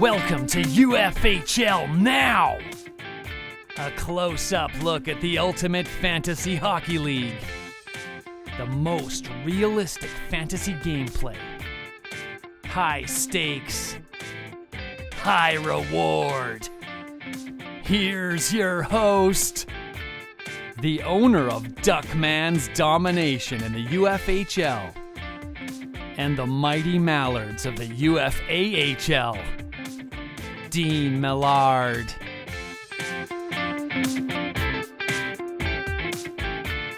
Welcome to UFHL Now! A close-up look at the ultimate fantasy hockey league. The most realistic fantasy gameplay. High stakes. High reward. Here's your host, the owner of Duckman's Domination in the UFHL, and the mighty Mallards of the UFAHL, Dean Millard.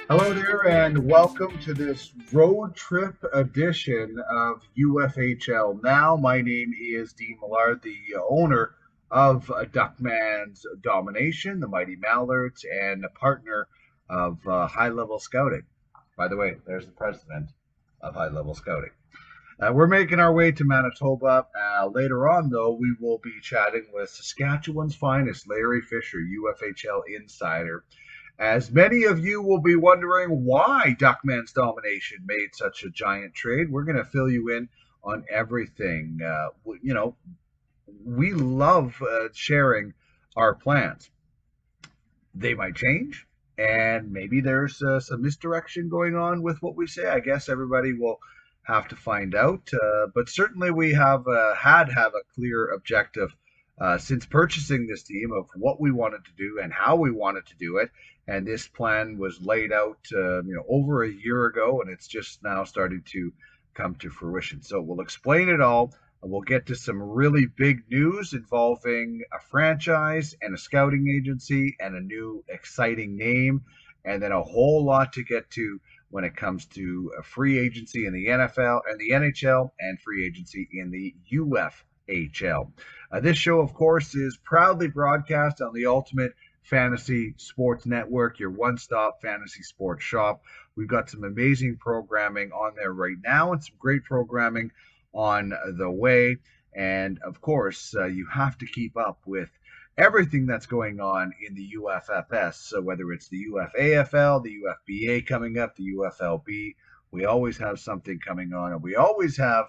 Hello there, and welcome to this road trip edition of UFHL Now. My name is Dean Millard, the owner of Duckman's Domination, the mighty Mallards, and a partner of High Level Scouting. By the way, there's the president of High Level Scouting. We're making our way to Manitoba. Later on, though, we will be chatting with Saskatchewan's finest, Larry Fisher, UFHL insider. As many of you will be wondering why Duckman's Domination made such a giant trade, we're going to fill you in on everything. We love sharing our plans. They might change, and maybe there's some misdirection going on with what we say. I guess everybody will have to find out, but certainly we have had a clear objective since purchasing this team of what we wanted to do and how we wanted to do it. And this plan was laid out over a year ago, and it's just now starting to come to fruition. So we'll explain it all. We'll get to some really big news involving a franchise and a scouting agency and a new exciting name, and then a whole lot to get to when it comes to a free agency in the NFL and the NHL and free agency in the UFHL. This show, of course, is proudly broadcast on the Ultimate Fantasy Sports Network, your one-stop fantasy sports shop. We've got some amazing programming on there right now and some great programming on the way. And, of course, you have to keep up with everything that's going on in the UFFS. So whether it's the UFAHL, the UFBA coming up, the UFLB, we always have something coming on, and we always have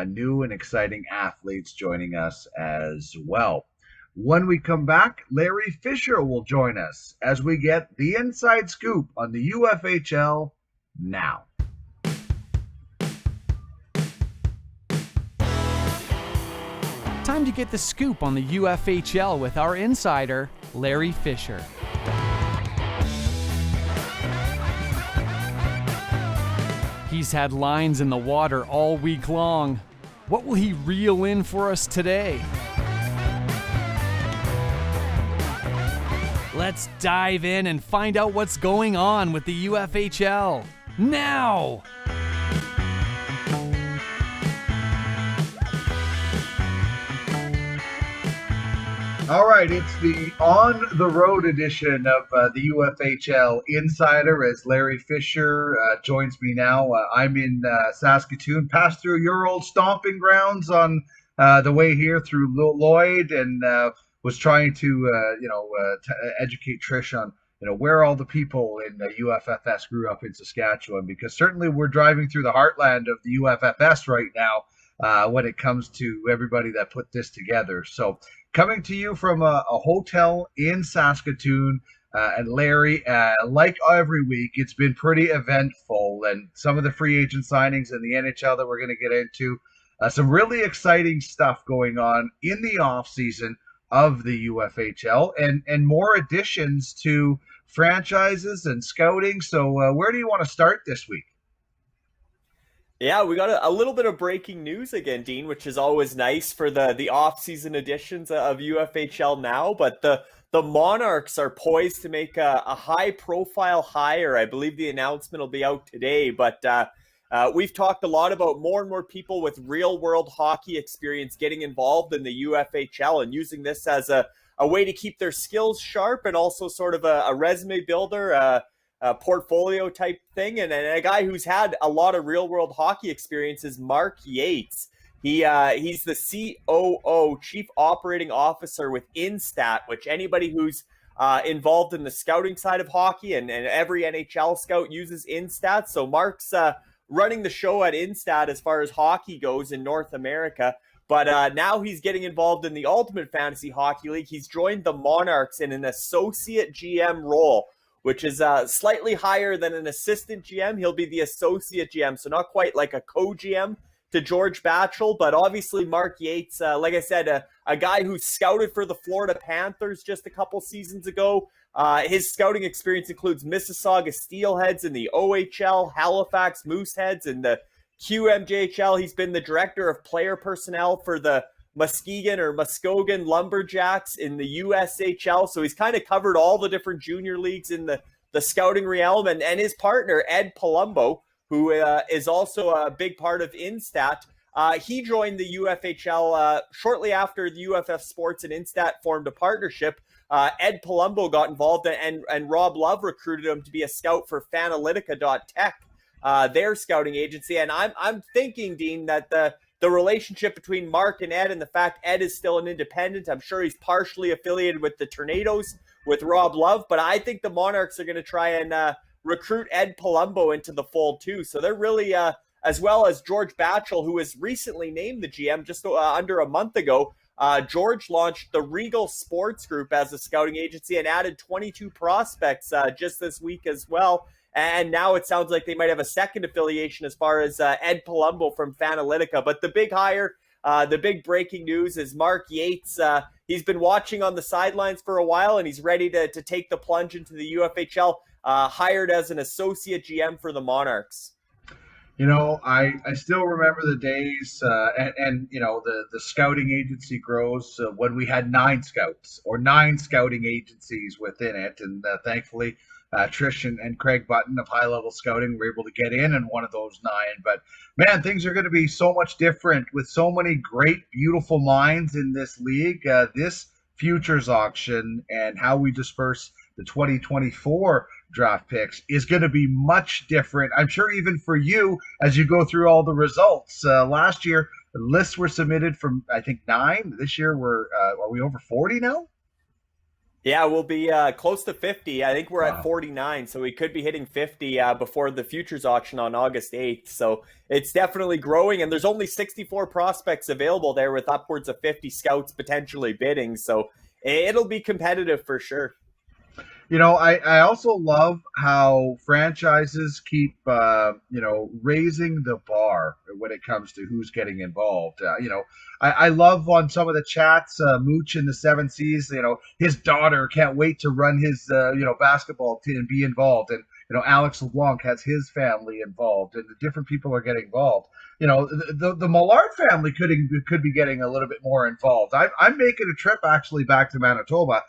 new and exciting athletes joining us as well. When we come back, Larry Fisher will join us as we get the inside scoop on the UFHL Now. Time to get the scoop on the UFHL with our insider, Larry Fisher. He's had lines in the water all week long. What will he reel in for us today? Let's dive in and find out what's going on with the UFHL now. All right, it's the on-the-road edition of the UFHL Insider as Larry Fisher joins me now. I'm in Saskatoon, passed through your old stomping grounds on the way here through Lloyd, and was trying to educate Trish on where all the people in the UFFS grew up in Saskatchewan, because certainly we're driving through the heartland of the UFFS right now when it comes to everybody that put this together. So coming to you from a hotel in Saskatoon, and Larry, like every week, it's been pretty eventful, and some of the free agent signings in the NHL that we're going to get into, some really exciting stuff going on in the off season of the UFHL, and more additions to franchises and scouting. So where do you want to start this week? Yeah, we got a little bit of breaking news again, Dean, which is always nice for the off-season editions of UFHL Now. But the Monarchs are poised to make a high-profile hire. I believe the announcement will be out today. But we've talked a lot about more and more people with real-world hockey experience getting involved in the UFHL and using this as a way to keep their skills sharp, and also sort of a resume builder, a portfolio type thing. And a guy who's had a lot of real world hockey experience is Mark Yates. He's the COO, Chief Operating Officer with Instat, which anybody who's involved in the scouting side of hockey, and every NHL scout uses Instat. So Mark's running the show at Instat as far as hockey goes in North America. But now he's getting involved in the Ultimate Fantasy Hockey League. He's joined the Monarchs in an associate GM role, which is slightly higher than an assistant GM. He'll be the associate GM, so not quite like a co-GM to George Batchel, but obviously Mark Yates, like I said, a guy who scouted for the Florida Panthers just a couple seasons ago. His scouting experience includes Mississauga Steelheads in the OHL, Halifax Mooseheads in the QMJHL. He's been the director of player personnel for the Muskegon Lumberjacks in the USHL. So he's kind of covered all the different junior leagues in the scouting realm. And his partner, Ed Palumbo, who is also a big part of Instat, he joined the UFHL shortly after the UFF Sports and Instat formed a partnership. Ed Palumbo got involved, and Rob Love recruited him to be a scout for Fanalytica.tech, their scouting agency. And I'm thinking, Dean, that the relationship between Mark and Ed, and the fact Ed is still an independent, I'm sure he's partially affiliated with the Tornadoes with Rob Love, but I think the Monarchs are going to try and recruit Ed Palumbo into the fold too. So they're really, as well as George Batchel, who was recently named the GM just under a month ago. George launched the Regal Sports Group as a scouting agency and added 22 prospects just this week as well. And now it sounds like they might have a second affiliation as far as Ed Palumbo from Fanalytica. But the big hire, the big breaking news is Mark Yates. He's been watching on the sidelines for a while, and he's ready to take the plunge into the UFHL, hired as an associate GM for the Monarchs. I still remember the days, and the scouting agency grows when we had 9 scouts or 9 scouting agencies within it, and thankfully Trish and Craig Button of High Level Scouting were able to get in one of those 9. But man, things are going to be so much different with so many great, beautiful minds in this league. This futures auction and how we disperse the 2024 draft picks is going to be much different. I'm sure even for you as you go through all the results. Last year, lists were submitted from, I think, 9. This year, are we over 40 now? Yeah, we'll be close to 50. I think we're at 49, so we could be hitting 50 before the futures auction on August 8th. So it's definitely growing, and there's only 64 prospects available there with upwards of 50 scouts potentially bidding. So it'll be competitive for sure. I also love how franchises keep, raising the bar when it comes to who's getting involved. I love on some of the chats, Mooch in the 7 Seas, his daughter can't wait to run his, basketball team and be involved. And, Alex LeBlanc has his family involved, and the different people are getting involved. The Millard family could be getting a little bit more involved. I'm making a trip actually back to Manitoba.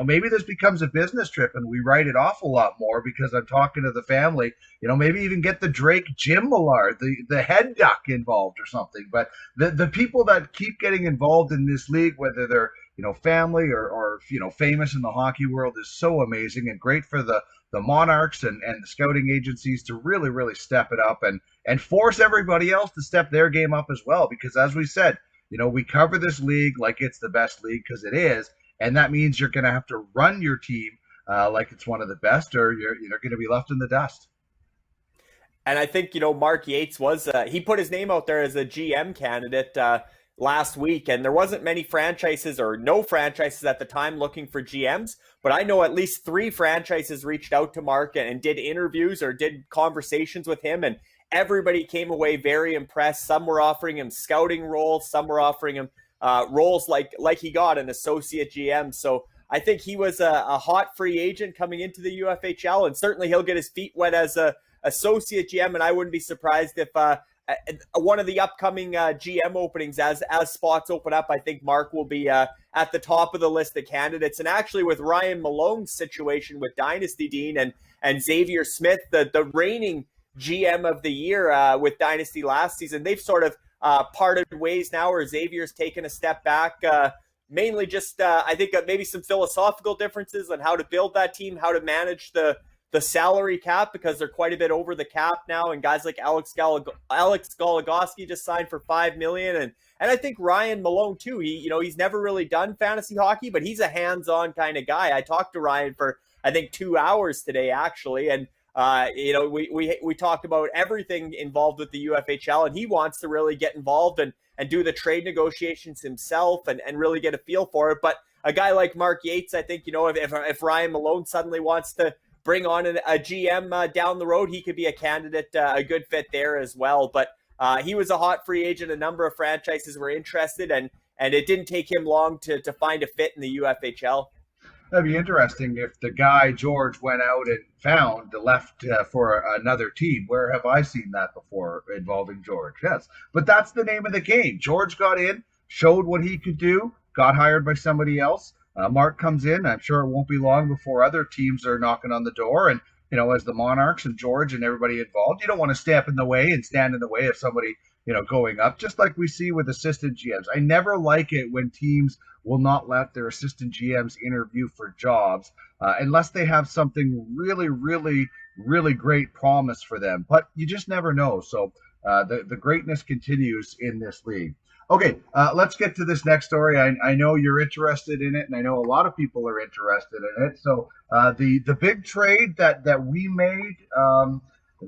Maybe this becomes a business trip and we write it off a lot more because I'm talking to the family, maybe even get the Drake Jim Millard, the head duck involved or something. But the people that keep getting involved in this league, whether they're, family or famous in the hockey world, is so amazing and great for the Monarchs and the scouting agencies to really, really step it up and force everybody else to step their game up as well. Because as we said, we cover this league like it's the best league because it is. And that means you're going to have to run your team like it's one of the best, or you're going to be left in the dust. And I think, Mark Yates he put his name out there as a GM candidate last week, and there wasn't many franchises or no franchises at the time looking for GMs, but I know at least 3 franchises reached out to Mark and did interviews or did conversations with him, and everybody came away very impressed. Some were offering him scouting roles, some were offering him roles like he got an associate GM. So I think he was a hot free agent coming into the UFHL, and certainly he'll get his feet wet as a associate GM. And I wouldn't be surprised if one of the upcoming GM openings, as spots open up, I think Mark will be at the top of the list of candidates. And actually with Ryan Malone's situation with Dynasty, Dean, and Xavier Smith, the reigning GM of the year with Dynasty last season, they've sort of parted ways now, or Xavier's taken a step back, mainly just I think maybe some philosophical differences on how to build that team, how to manage the salary cap, because they're quite a bit over the cap now, and guys like Alex Goligoski just signed for $5 million, and I think Ryan Malone too. He's never really done fantasy hockey, but he's a hands-on kind of guy. I talked to Ryan for I think 2 hours today actually, and We talked about everything involved with the UFHL, and he wants to really get involved and do the trade negotiations himself and really get a feel for it. But a guy like Mark Yates, I think, if Ryan Malone suddenly wants to bring on a GM down the road, he could be a candidate, a good fit there as well. But he was a hot free agent. A number of franchises were interested, and it didn't take him long to find a fit in the UFHL. That'd be interesting if the guy, George, went out and found the left for another team. Where have I seen that before involving George? Yes. But that's the name of the game. George got in, showed what he could do, got hired by somebody else. Mark comes in. I'm sure it won't be long before other teams are knocking on the door. And, as the Monarchs and George and everybody involved, you don't want to step in the way and stand in the way of somebody, going up, just like we see with assistant GMs. I never like it when teams will not let their assistant GMs interview for jobs unless they have something really, really, really great promise for them. But you just never know. So the greatness continues in this league. Okay, let's get to this next story. I know you're interested in it, and I know a lot of people are interested in it. So the big trade that we made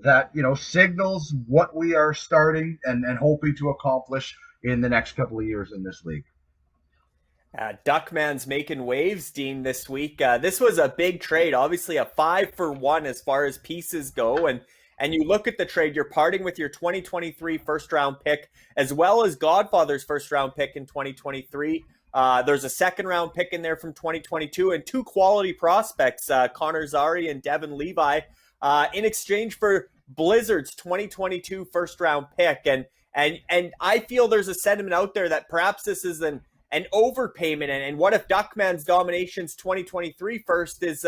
that signals what we are starting and hoping to accomplish in the next couple of years in this league. Duckman's making waves, Dean, this week. This was a big trade, obviously a 5-for-1 as far as pieces go, and you look at the trade, you're parting with your 2023 first-round pick, as well as Godfather's first-round pick in 2023. There's a second-round pick in there from 2022, and 2 quality prospects, Connor Zary and Devin Levi, in exchange for Blizzard's 2022 first-round pick. And I feel there's a sentiment out there that perhaps this is an overpayment. And what if Duckman's Domination's 2023 first is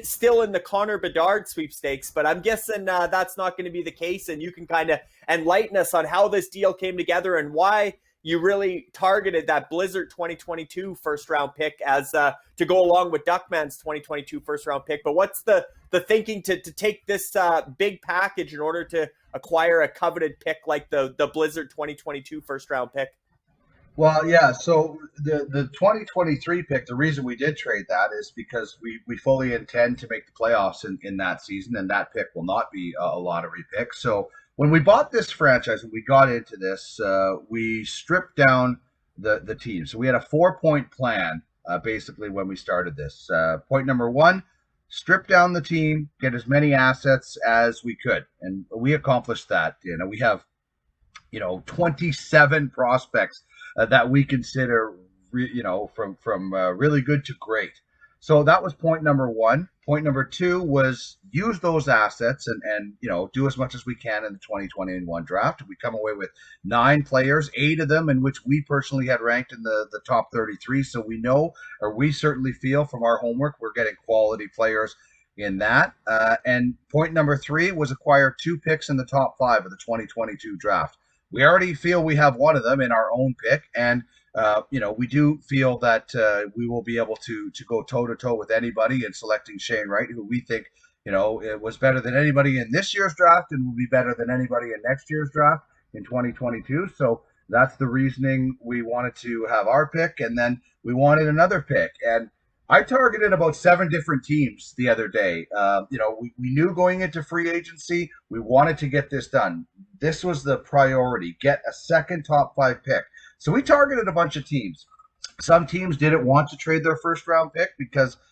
still in the Connor Bedard sweepstakes? But I'm guessing that's not going to be the case. And you can kind of enlighten us on how this deal came together and why you really targeted that Blizzard 2022 first round pick as to go along with Duckman's 2022 first round pick. But what's the thinking to take this big package in order to acquire a coveted pick like the Blizzard 2022 first round pick? Well, yeah, so the 2023 pick, the reason we did trade that is because we fully intend to make the playoffs in that season, and that pick will not be a lottery pick. So when we bought this franchise, when we got into this, we stripped down the team. So we had a 4-point plan, basically, when we started this. Point number 1, strip down the team, get as many assets as we could. And we accomplished that. We have, 27 prospects that we consider, from really good to great. So that was point number 1. Point number 2 was use those assets and do as much as we can in the 2021 draft. We come away with 9 players, 8 of them in which we personally had ranked in the top 33. So we know, or we certainly feel from our homework, we're getting quality players in that. And point number 3 was acquire 2 picks in the top 5 of the 2022 draft. We already feel we have one of them in our own pick, and we do feel that we will be able to go toe-to-toe with anybody in selecting Shen, right, who we think, it was better than anybody in this year's draft and will be better than anybody in next year's draft in 2022. So that's the reasoning we wanted to have our pick, and then we wanted another pick. And I targeted about 7 different teams the other day. We knew going into free agency, we wanted to get this done. This was the priority, get a second top 5 pick. So we targeted a bunch of teams. Some teams didn't want to trade their first round pick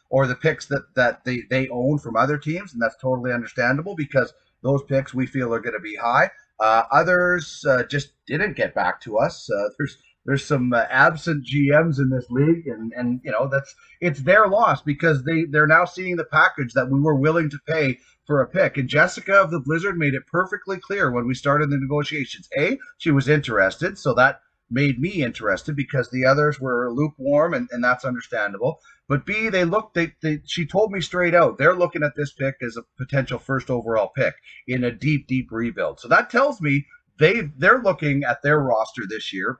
or the picks that they own from other teams, and that's totally understandable because those picks we feel are going to be high. Others just didn't get back to us. There's some absent GMs in this league, and it's their loss because they're now seeing the package that we were willing to pay for a pick. And Jessica of the Blizzard made it perfectly clear when we started the negotiations. A, she was interested, so that made me interested because the others were lukewarm, and that's understandable. But B, she told me straight out, they're looking at this pick as a potential first overall pick in a deep, deep rebuild. So that tells me they're looking at their roster this year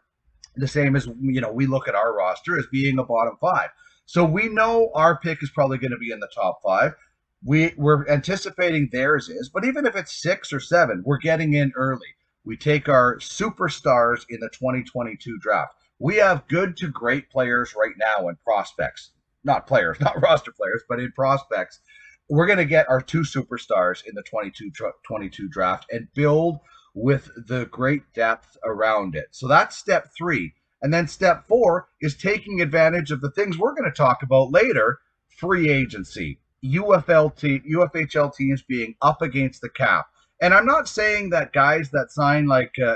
the same as we look at our roster as being a bottom 5. So we know our pick is probably going to be in the top 5. We're anticipating theirs is, but even if it's 6 or 7, we're getting in early. We take our superstars in the 2022 draft. We have good to great players right now in prospects. Not players, not roster players, but in prospects. we're going to get our 2 superstars in the 22 draft and build with the great depth around it. So that's step 3. And then step 4 is taking advantage of the things we're going to talk about later, free agency, UFHL teams being up against the cap. And I'm not saying that guys that sign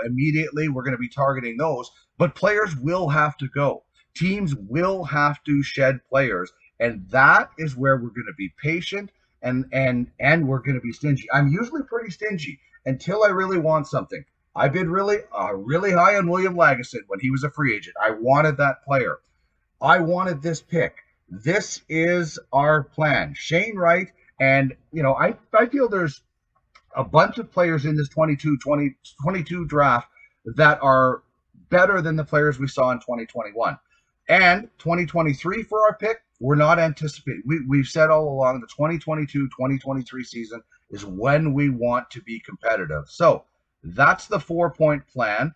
immediately, we're going to be targeting those, but players will have to go. Teams will have to shed players. And that is where we're going to be patient and we're going to be stingy. I'm usually pretty stingy until I really want something. I bid really high on William Lagesson when he was a free agent. I wanted that player. I wanted this pick. This is our plan. Shane Wright, and I feel there's a bunch of players in this 22 draft that are better than the players we saw in 2021. And 2023 for our pick, we're not anticipating. We've said all along the 2022-2023 season is when we want to be competitive. So that's the 4-point plan.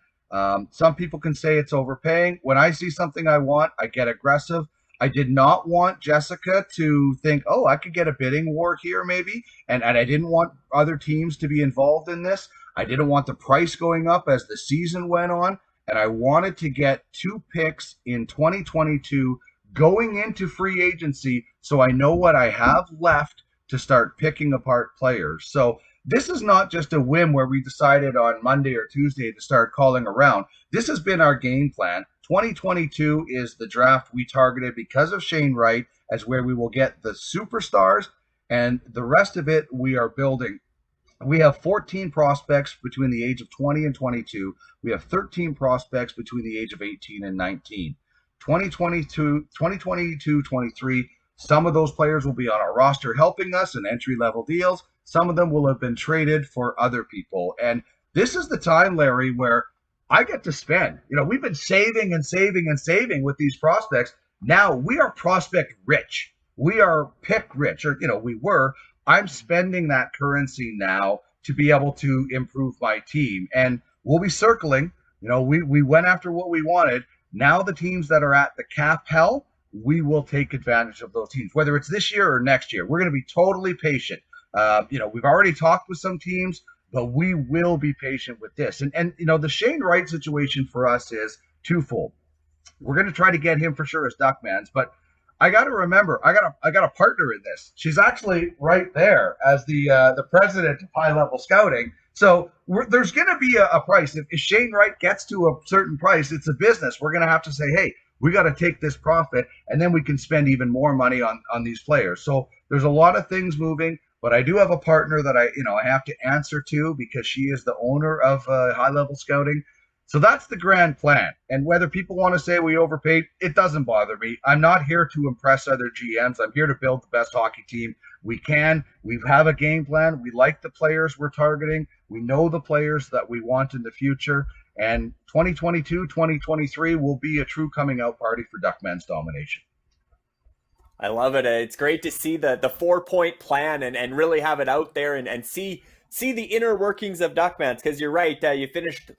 Some people can say it's overpaying. When I see something I want, I get aggressive. I did not want Jessica to think, oh, I could get a bidding war here maybe. And I didn't want other teams to be involved in this. I didn't want the price going up as the season went on. And I wanted to get 2 picks in 2022 going into free agency so I know what I have left to start picking apart players. So this is not just a whim where we decided on Monday or Tuesday to start calling around. This has been our game plan. 2022 is the draft we targeted because of Shane Wright as where we will get the superstars, and the rest of it we are building. We have 14 prospects between the age of 20 and 22. We have 13 prospects between the age of 18 and 19. 2022-23, some of those players will be on our roster helping us in entry-level deals. Some of them will have been traded for other people. And this is the time, Larry, where I get to spend. We've been saving and saving and saving with these prospects. Now we are prospect rich. We are pick rich, or, we were. I'm spending that currency now to be able to improve my team. And we'll be circling. We went after what we wanted. Now the teams that are at the cap hell, we will take advantage of those teams, whether it's this year or next year. We're going to be totally patient. We've already talked with some teams, but we will be patient with this. And the Shane Wright situation for us is twofold. We're going to try to get him for sure as Duckman's, but I got to remember, I got a partner in this. She's actually right there as the president of high level scouting. So there's going to be a price. If Shane Wright gets to a certain price, it's a business. We're going to have to say, hey, we got to take this profit, and then we can spend even more money on these players. So there's a lot of things moving, but I do have a partner that I have to answer to because she is the owner of high level scouting. So that's the grand plan. And whether people want to say we overpaid, it doesn't bother me. I'm not here to impress other GMs. I'm here to build the best hockey team we can. We have a game plan. We like the players we're targeting. We know the players that we want in the future. And 2022, 2023 will be a true coming out party for Duckman's Domination. I love it. It's great to see the 4-point plan and really have it out there and see the inner workings of Duckman's, because you're right. You finished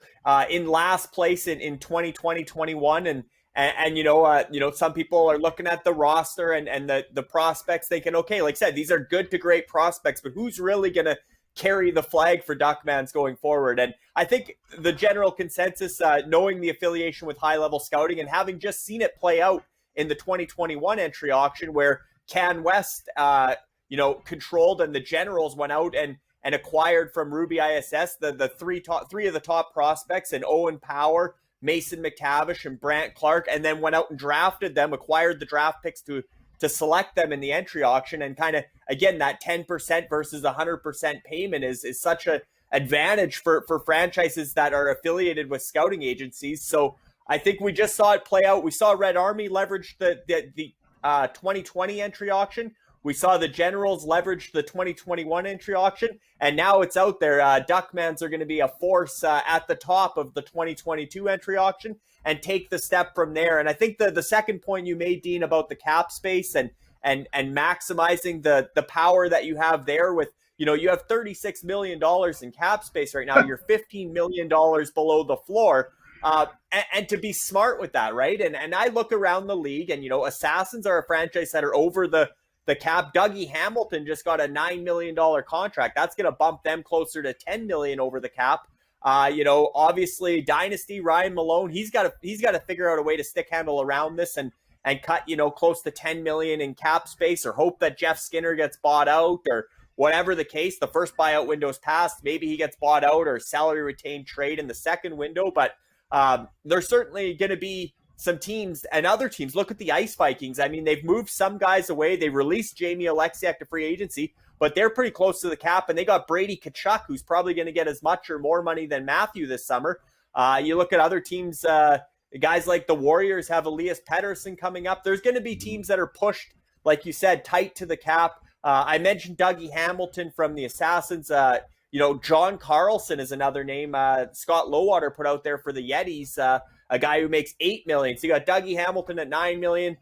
in last place in 2020-21, and some people are looking at the roster and the prospects thinking, okay, like I said, these are good to great prospects, but who's really going to carry the flag for Duckman's going forward? And I think the general consensus, knowing the affiliation with high level scouting and having just seen it play out in the 2021 entry auction where Can West, controlled, and the Generals went out and acquired from Ruby ISS the three of the top prospects, and Owen Power, Mason McTavish, and Brant Clark, and then went out and drafted them, acquired the draft picks to select them in the entry auction. And kind of, again, that 10% versus 100% payment is such an advantage for franchises that are affiliated with scouting agencies. So I think we just saw it play out. We saw Red Army leverage the 2020 entry auction. We saw the Generals leverage the 2021 entry auction, and now it's out there. Duckmans are going to be a force at the top of the 2022 entry auction and take the step from there. And I think the second point you made, Dean, about the cap space and maximizing the power that you have there with, you have $36 million in cap space right now. You're $15 million below the floor. And to be smart with that, right? And I look around the league, and Assassins are a franchise that are over the the cap. Dougie Hamilton just got a $9 million contract. That's going to bump them closer to $10 million over the cap. Obviously Dynasty, Ryan Malone, he's got to figure out a way to stick handle around this and cut, close to 10 million in cap space, or hope that Jeff Skinner gets bought out, or whatever the case. The first buyout window's passed. Maybe he gets bought out or salary retained trade in the second window. But there's certainly going to be some teams and other teams. Look at the Ice Vikings. I mean, they've moved some guys away. They released Jamie Oleksiak to free agency, but they're pretty close to the cap, and they got Brady Tkachuk, who's probably going to get as much or more money than Matthew this summer. You look at other teams, guys like the Warriors have Elias Pettersson coming up. There's going to be teams that are pushed, like you said, tight to the cap. I mentioned Dougie Hamilton from the Assassins. John Carlson is another name. Scott Lowater put out there for the Yetis, a guy who makes $8 million. So you got Dougie Hamilton at $9 million,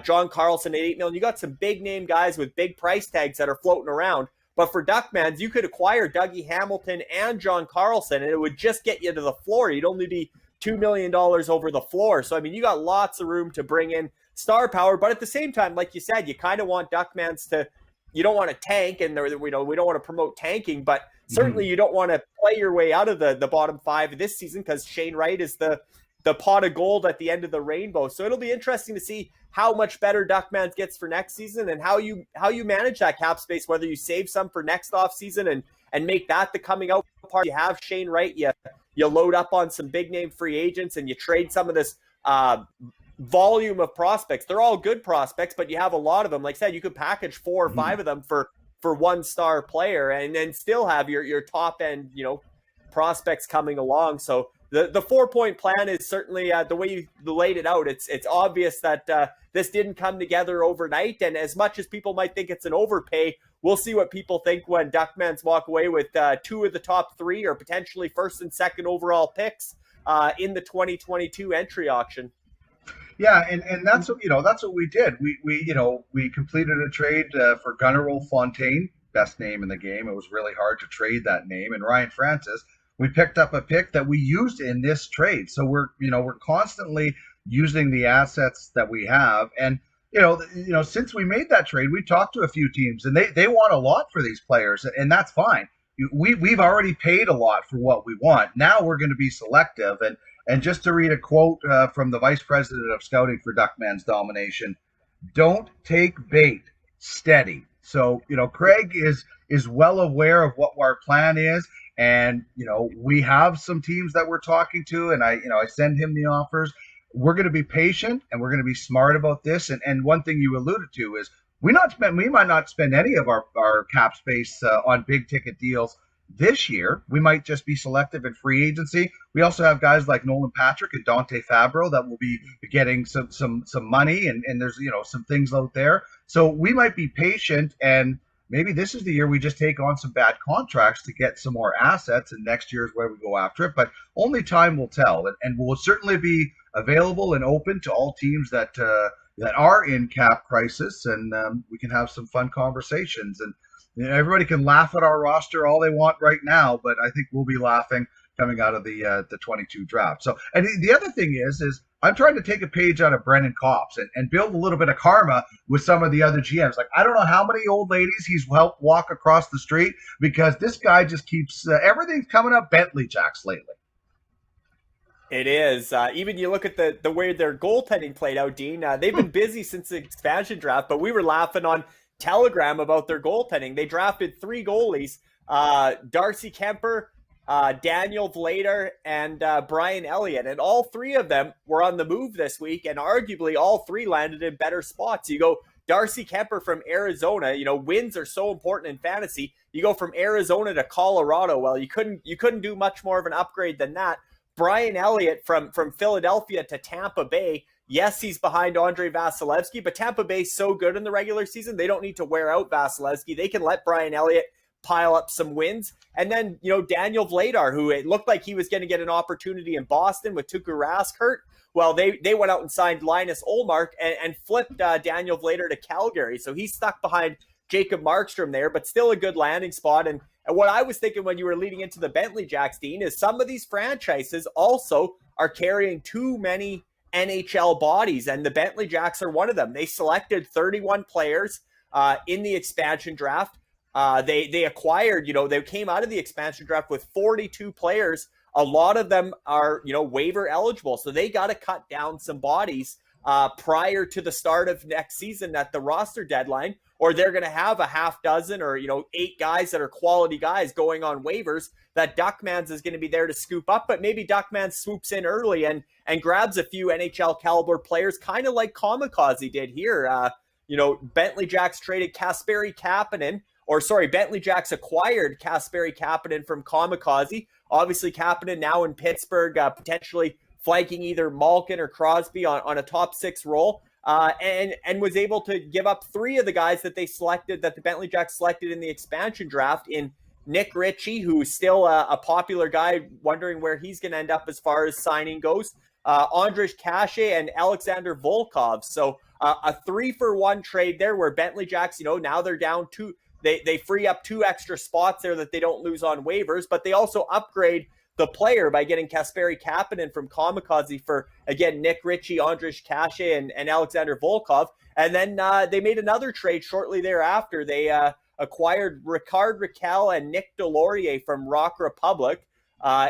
John Carlson at $8 million. You got some big name guys with big price tags that are floating around. But for Duckmans, you could acquire Dougie Hamilton and John Carlson, and it would just get you to the floor. You'd only be $2 million over the floor. So, I mean, you got lots of room to bring in star power. But at the same time, like you said, you kind of want Duckmans to, you don't want to tank, and we don't want to promote tanking, but certainly you don't want to play your way out of the bottom five this season, because Shane Wright is the pot of gold at the end of the rainbow. So it'll be interesting to see how much better Duckmans gets for next season, and how you manage that cap space, whether you save some for next off season and make that the coming out part. You have Shane Wright, you load up on some big name free agents, and you trade some of this volume of prospects. They're all good prospects, but you have a lot of them. Like I said, you could package 4 or 5 of them for 1-star player, and then still have your top end, prospects coming along. So the 4-point plan is certainly the way you laid it out. It's obvious that this didn't come together overnight, and as much as people might think it's an overpay, we'll see what people think when Duckmans walk away with 2 of the top 3, or potentially first and second overall picks in the 2022 entry auction. Yeah, and that's what we did. We completed a trade for Gunnar Fontaine, best name in the game. It was really hard to trade that name, and Ryan Francis. We picked up a pick that we used in this trade. So we're constantly using the assets that we have. And since we made that trade, we talked to a few teams, and they want a lot for these players, and that's fine. We've already paid a lot for what we want. Now we're going to be selective. And just to read a quote from the vice president of scouting for Duckman's Domination: "Don't take bait, steady." So Craig is well aware of what our plan is, and we have some teams that we're talking to, and I send him the offers. We're going to be patient, and we're going to be smart about this. And one thing you alluded to is we might not spend any of our cap space on big ticket deals this year. We might just be selective in free agency. We also have guys like Nolan Patrick and Dante Fabro that will be getting some money, and there's some things out there. So we might be patient, and maybe this is the year we just take on some bad contracts to get some more assets, and next year is where we go after it. But only time will tell, and we'll certainly be available and open to all teams that are in cap crisis, and we can have some fun conversations. And everybody can laugh at our roster all they want right now, but I think we'll be laughing coming out of the 22 draft. So, and the other thing is I'm trying to take a page out of Brennan Kopp's and build a little bit of karma with some of the other GMs. Like, I don't know how many old ladies he's helped walk across the street, because this guy just keeps everything's coming up Bentley Jacks lately. It is. Even you look at the way their goaltending played out, Dean. They've been busy since the expansion draft, but we were laughing on Telegram about their goaltending. They drafted 3 goalies, Darcy Kemper, Daniel Vlader, and Brian Elliott, and all 3 of them were on the move this week, and arguably all 3 landed in better spots. You go Darcy Kemper from Arizona. Wins are so important in fantasy. You go from Arizona to Colorado. Well, you couldn't do much more of an upgrade than that. Brian Elliott from Philadelphia to Tampa Bay. Yes, he's behind Andrei Vasilevsky, but Tampa Bay's so good in the regular season, they don't need to wear out Vasilevsky. They can let Brian Elliott pile up some wins. And then, Daniel Vladar, who it looked like he was going to get an opportunity in Boston with Tuukka Rask hurt. Well, they went out and signed Linus Ullmark and flipped Daniel Vladar to Calgary. So he's stuck behind Jacob Markstrom there, but still a good landing spot. And what I was thinking when you were leading into the Bentley Jacks, Dean, is some of these franchises also are carrying too many NHL bodies, and the Bentley Jacks are one of them. They selected 31 players. in the expansion draft. They acquired, they came out of the expansion draft with 42 players. A lot of them are, waiver eligible. So they got to cut down some bodies prior to the start of next season at the roster deadline, or they're going to have a half dozen or, 8 guys that are quality guys going on waivers that Duckman's is going to be there to scoop up. But maybe Duckman swoops in early and grabs a few NHL caliber players, kind of like Kamikaze did here. Bentley Jacks traded Kasperi Kapanen, Bentley Jacks acquired Kasperi Kapanen from Kamikaze. Obviously, Kapanen now in Pittsburgh, potentially flanking either Malkin or Crosby on a top 6 role, and was able to give up 3 of the guys that the Bentley Jacks selected in the expansion draft in Nick Ritchie, who's still a popular guy, wondering where he's going to end up as far as signing goes, Andrej Kase and Alexander Volkov. So a 3-for-1 trade there where Bentley Jacks, now they're down 2. They free up 2 extra spots there that they don't lose on waivers, but they also upgrade the player by getting Kasperi Kapanen from Kamikaze for, again, Nick Ritchie, Andrej Kase, and Alexander Volkov. And then they made another trade shortly thereafter. They acquired Ricardo Raquel and Nick Delorier from Rock Republic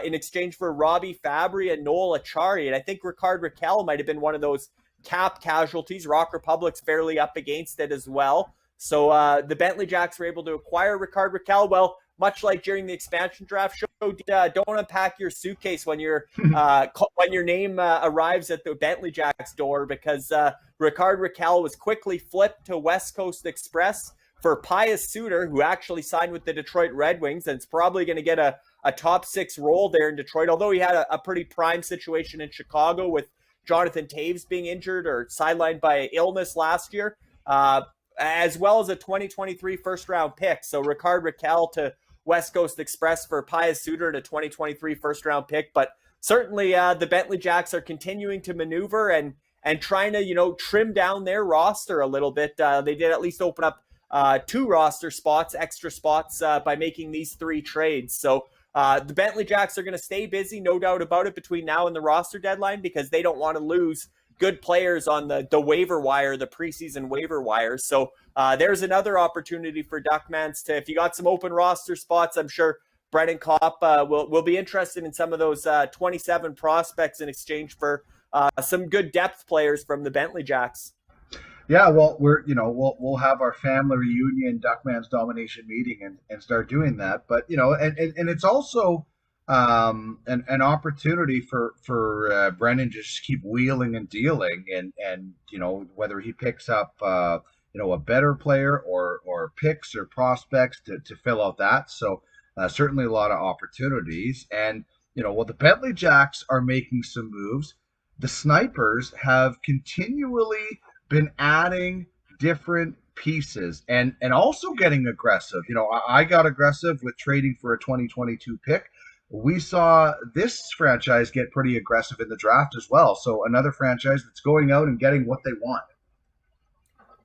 in exchange for Robbie Fabry and Noel Achari. And I think Ricardo Raquel might have been one of those cap casualties. Rock Republic's fairly up against it as well. So the Bentley Jacks were able to acquire Ricardo Raquel. Well, much like during the expansion draft show, don't unpack your suitcase when your name arrives at the Bentley Jacks door, because Ricardo Raquel was quickly flipped to West Coast Express for Pius Suter, who actually signed with the Detroit Red Wings and is probably going to get a top 6 role there in Detroit, although he had a pretty prime situation in Chicago with Jonathan Taves being injured or sidelined by illness last year. As well as a 2023 first-round pick. So Ricardo Raquel to West Coast Express for Pius Suter and a 2023 first-round pick. But certainly the Bentley Jacks are continuing to maneuver and trying to, trim down their roster a little bit. They did at least open up 2 roster spots, extra spots, by making these 3 trades. So the Bentley Jacks are going to stay busy, no doubt about it, between now and the roster deadline, because they don't want to lose good players on the waiver wire, the preseason waiver wire. So there's another opportunity for Duckmans to, if you got some open roster spots, I'm sure Brennan Kopp will be interested in some of those 27 prospects in exchange for some good depth players from the Bentley Jacks. Yeah, well, we'll have our family reunion, Duckman's Domination meeting, and start doing that. But and it's also an opportunity for Brennan to just keep wheeling and dealing, and whether he picks up a better player or picks or prospects to fill out that. So certainly a lot of opportunities. And while the Bentley Jacks are making some moves, the Snipers have continually been adding different pieces and also getting aggressive. I got aggressive with trading for a 2022 pick. We saw this franchise get pretty aggressive in the draft as well. So another franchise that's going out and getting what they want.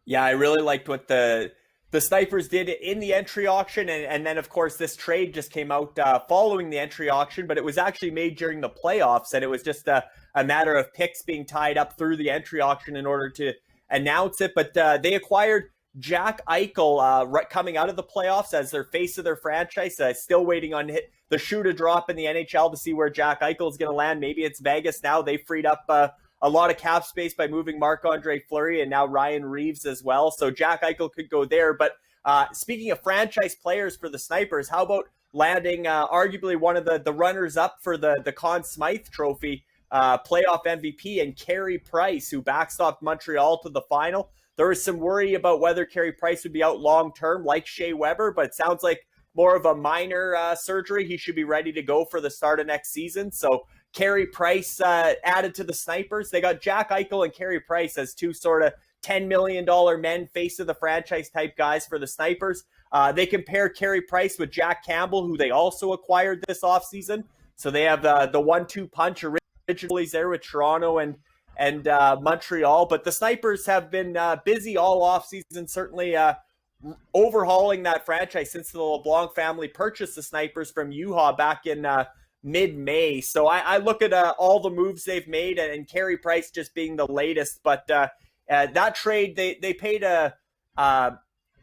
Yeah, I really liked what the Snipers did in the entry auction. And then, of course, this trade just came out following the entry auction, but it was actually made during the playoffs. And it was just a matter of picks being tied up through the entry auction in order to announce it. But they acquired Jack Eichel coming out of the playoffs as their face of their franchise. Still waiting on the shoe to drop in the NHL to see where Jack Eichel is going to land. Maybe it's Vegas now. They freed up a lot of cap space by moving Marc-Andre Fleury and now Ryan Reeves as well. So Jack Eichel could go there. But speaking of franchise players for the Snipers, how about landing arguably one of the runners-up for the Conn Smythe Trophy playoff MVP and Carey Price, who backstopped Montreal to the final. There was some worry about whether Carey Price would be out long-term like Shea Weber, but it sounds like more of a minor surgery. He should be ready to go for the start of next season. So Carey Price added to the Snipers. They got Jack Eichel and Carey Price as 2 sort of $10 million men, face of the franchise type guys for the Snipers. They compare Carey Price with Jack Campbell, who they also acquired this offseason. So they have the 1-2 punch originally there with Toronto and Montreal. But the Snipers have been busy all offseason, certainly overhauling that franchise since the LeBlanc family purchased the Snipers from UHA back in mid-May. So I look at all the moves they've made, and Carey Price just being the latest. But that trade, they paid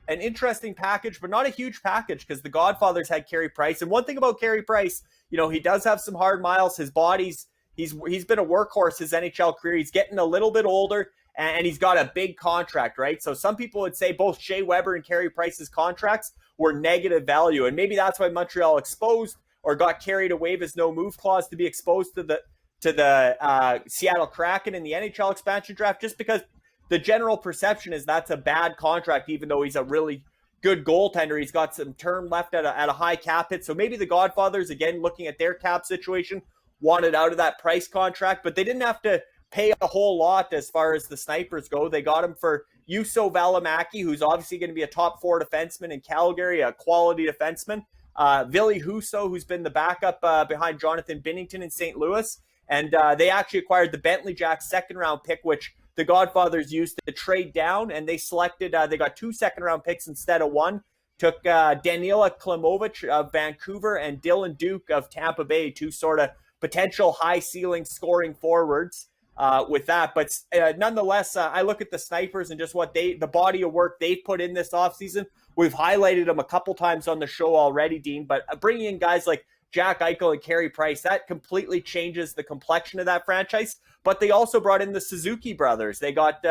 an interesting package, but not a huge package because the Godfathers had Carey Price. And one thing about Carey Price, he does have some hard miles. His body's he's been a workhorse his NHL career. He's getting a little bit older, and he's got a big contract, right? So some people would say both Shea Weber and Carey Price's contracts were negative value, and maybe that's why Montreal exposed or got Carey to waive his no move clause to be exposed to the Seattle Kraken in the NHL expansion draft, just because the general perception is that's a bad contract, even though he's a really good goaltender. He's got some term left at a high cap hit. So maybe the Godfathers, again, looking at their cap situation, wanted out of that Price contract, but they didn't have to pay a whole lot as far as the Snipers go. They got him for Juuso Välimäki, who's obviously going to be a top 4 defenseman in Calgary, a quality defenseman. Ville Husso, who's been the backup behind Jonathan Binnington in St. Louis. And they actually acquired the Bentley Jacks second-round pick, which the Godfathers used to trade down, and they selected, they got 2 second-round picks instead of 1. Took Danila Klimovic of Vancouver and Dylan Duke of Tampa Bay, 2 sort of potential high-ceiling scoring forwards with that. But nonetheless, I look at the Snipers and just the body of work they've put in this offseason. We've highlighted them a couple times on the show already, Dean, but bringing in guys like Jack Eichel and Carey Price, that completely changes the complexion of that franchise. But they also brought in the Suzuki brothers. They got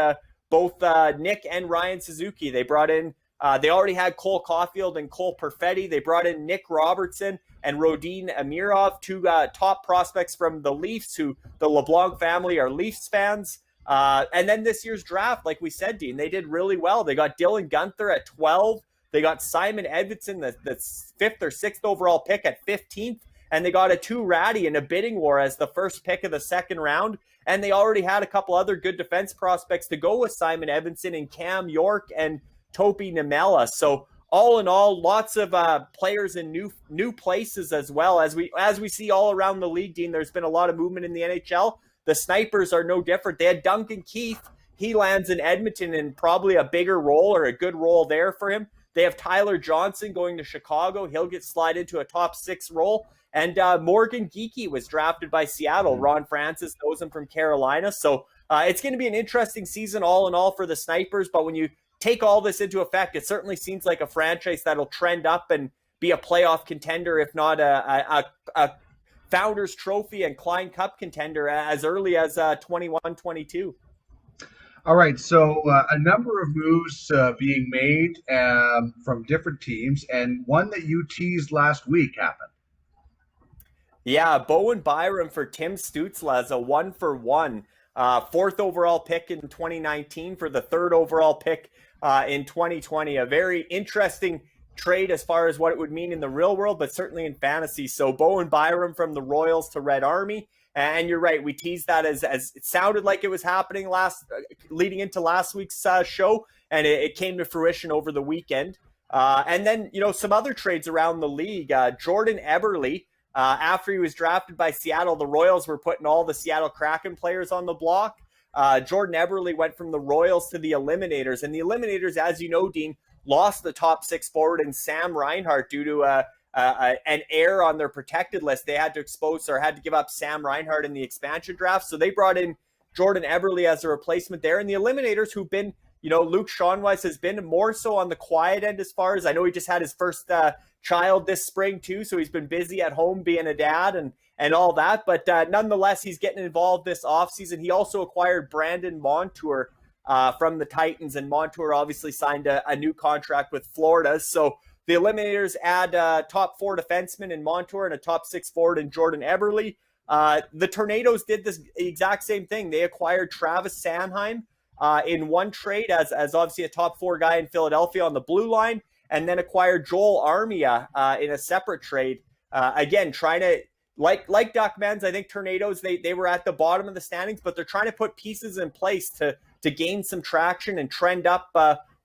both Nick and Ryan Suzuki. They brought in, they already had Cole Caulfield and Cole Perfetti. They brought in Nick Robertson and Rodin Amirov, 2 top prospects from the Leafs, who the LeBlanc family are Leafs fans. And then this year's draft, like we said, Dean, they did really well. They got Dylan Guenther at 12. They got Simon Edvinsson, the 5th or 6th overall pick at 15th. And they got a 2 Ratty in a bidding war as the first pick of the second round. And they already had a couple other good defense prospects to go with Simon Edvinsson and Cam York and Topi Nimela. So all in all, lots of players in new places as well. As we see all around the league, Dean, there's been a lot of movement in the NHL. The Snipers are no different. They had Duncan Keith. He lands in Edmonton in probably a bigger role or a good role there for him. They have Tyler Johnson going to Chicago. He'll get slid into a top 6 role. And Morgan Geekie was drafted by Seattle. Ron Francis knows him from Carolina. So it's going to be an interesting season all in all for the Snipers. But when you take all this into effect, it certainly seems like a franchise that'll trend up and be a playoff contender, if not a Founders Trophy and Klein Cup contender as early as 21-22. All right, so a number of moves being made from different teams, and one that you teased last week happened. Yeah, Bowen Byram for Tim Stützle as a 1-for-1. 4th overall pick in 2019 for the 3rd overall pick in 2020. A very interesting trade as far as what it would mean in the real world, but certainly in fantasy. So Bowen Byram from the Royals to Red Army. And you're right, we teased that as it sounded like it was happening leading into last week's show, and it came to fruition over the weekend. And then, some other trades around the league. Jordan Eberle, after he was drafted by Seattle, the Royals were putting all the Seattle Kraken players on the block. Jordan Eberle went from the Royals to the Eliminators, and the Eliminators, as you know, Dean, lost the top 6 forward in Sam Reinhart due to an error on their protected list. They had to give up Sam Reinhart in the expansion draft. So they brought in Jordan Eberle as a replacement there. And the Eliminators, who've been, Luke Schonweiss has been more so on the quiet end as far as I know. He just had his first child this spring too. So he's been busy at home being a dad and all that. But nonetheless, he's getting involved this offseason. He also acquired Brandon Montour from the Titans, and Montour obviously signed a new contract with Florida. So the Eliminators add top 4 defensemen in Montour and a top 6 forward in Jordan Eberle. The Tornadoes did this exact same thing. They acquired Travis Sanheim in one trade as obviously a top 4 guy in Philadelphia on the blue line, and then acquired Joel Armia in a separate trade. Again, trying to, like Duckman's, I think Tornadoes, they were at the bottom of the standings, but they're trying to put pieces in place to gain some traction and trend up.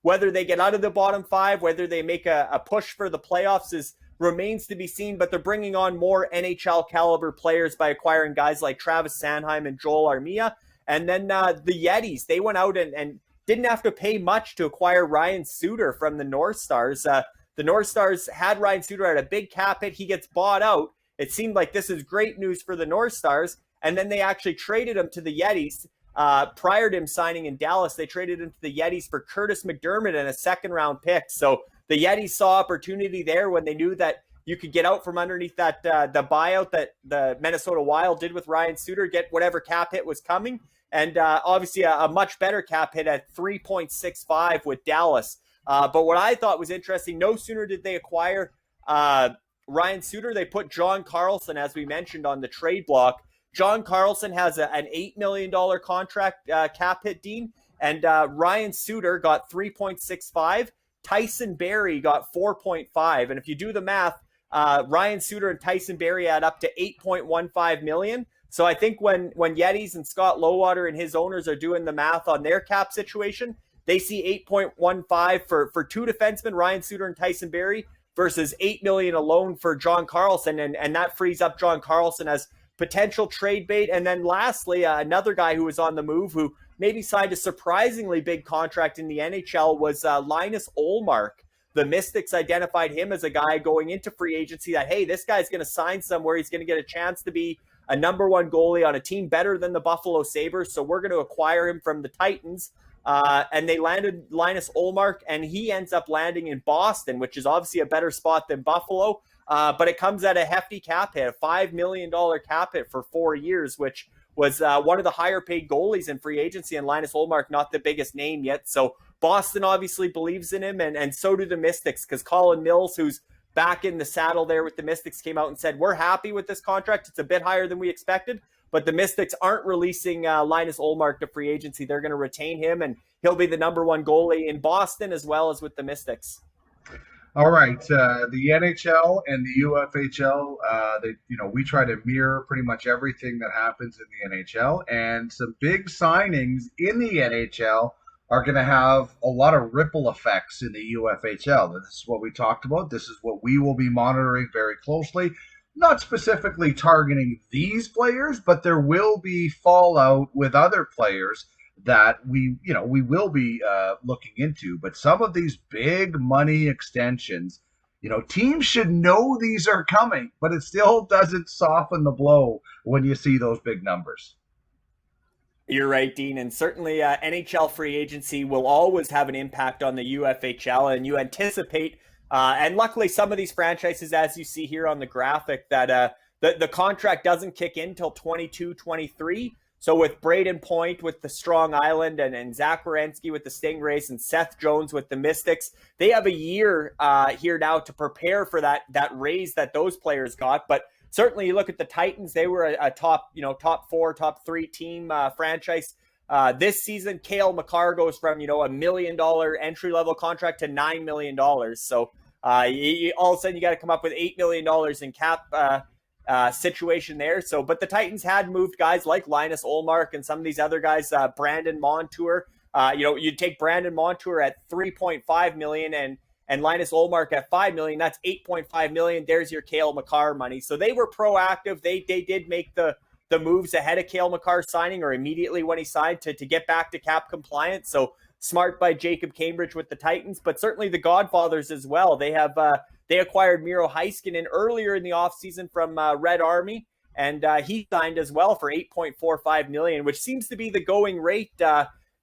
Whether they get out of the bottom 5, whether they make a push for the playoffs remains to be seen, but they're bringing on more NHL caliber players by acquiring guys like Travis Sanheim and Joel Armia. And then the Yetis, they went out and didn't have to pay much to acquire Ryan Suter from the North Stars. The North Stars had Ryan Suter at a big cap hit. He gets bought out. It seemed like this is great news for the North Stars. And then they actually traded him to the Yetis. prior to him signing in Dallas, they traded into the Yetis for Curtis McDermott and a second-round pick. So the Yetis saw opportunity there when they knew that you could get out from underneath that the buyout that the Minnesota Wild did with Ryan Suter, get whatever cap hit was coming, and obviously a much better cap hit at 3.65 with Dallas. But what I thought was interesting, no sooner did they acquire Ryan Suter, they put John Carlson, as we mentioned, on the trade block. John Carlson has an $8 million contract cap hit, Dean, and Ryan Suter got 3.65. Tyson Barrie got 4.5. And if you do the math, Ryan Suter and Tyson Barrie add up to 8.15 million. So I think when Yetis and Scott Lowater and his owners are doing the math on their cap situation, they see 8.15 for two defensemen, Ryan Suter and Tyson Barrie, versus 8 million alone for John Carlson. And that frees up John Carlson as potential trade bait. And then lastly, another guy who was on the move who maybe signed a surprisingly big contract in the NHL was Linus Ullmark. The Mystics identified him as a guy going into free agency that, hey, this guy's going to sign somewhere. He's going to get a chance to be a number one goalie on a team better than the Buffalo Sabres. So we're going to acquire him from the Titans. And they landed Linus Ullmark, and he ends up landing in Boston, which is obviously a better spot than Buffalo. But it comes at a hefty cap hit, a $5 million cap hit for 4 years, which was one of the higher paid goalies in free agency, and Linus Ullmark, not the biggest name yet. So Boston obviously believes in him, and so do the Mystics, because Colin Mills, who's back in the saddle there with the Mystics, came out and said, we're happy with this contract. It's a bit higher than we expected, but the Mystics aren't releasing Linus Ullmark to free agency. They're going to retain him, and he'll be the number one goalie in Boston as well as with the Mystics. All right, the NHL and the UFHL, we try to mirror pretty much everything that happens in the NHL, and some big signings in the NHL are going to have a lot of ripple effects in the UFHL. This is what we talked about. This is what we will be monitoring very closely. Not specifically targeting these players, but there will be fallout with other players that we will be looking into. But some of these big money extensions, teams should know these are coming, but it still doesn't soften the blow when you see those big numbers. You're right, Dean, and certainly NHL free agency will always have an impact on the UFHL, and you anticipate, and luckily some of these franchises, as you see here on the graphic, that the contract doesn't kick in until 22-23. So with Braden Point with the Strong Island and Zach Werenski with the Stingrays and Seth Jones with the Mystics, they have a year here now to prepare for that raise that those players got. But certainly you look at the Titans, they were a top 4, top 3 team franchise. This season, Cale Makar goes from, $1 million entry-level contract to $9 million. So all of a sudden you got to come up with $8 million in cap situation there. So, but the Titans had moved guys like Linus Ullmark and some of these other guys, Brandon Montour. You'd take Brandon Montour at $3.5 million and Linus Ullmark at $5 million. That's $8.5 million. There's your Cale Makar money. So they were proactive. They did make the moves ahead of Cale Makar signing, or immediately when he signed, to get back to cap compliance. So smart by Jacob Cambridge with the Titans, but certainly the Godfathers as well. They have they acquired Miro Heiskanen earlier in the offseason from Red Army, and he signed as well for $8.45 million, which seems to be the going rate,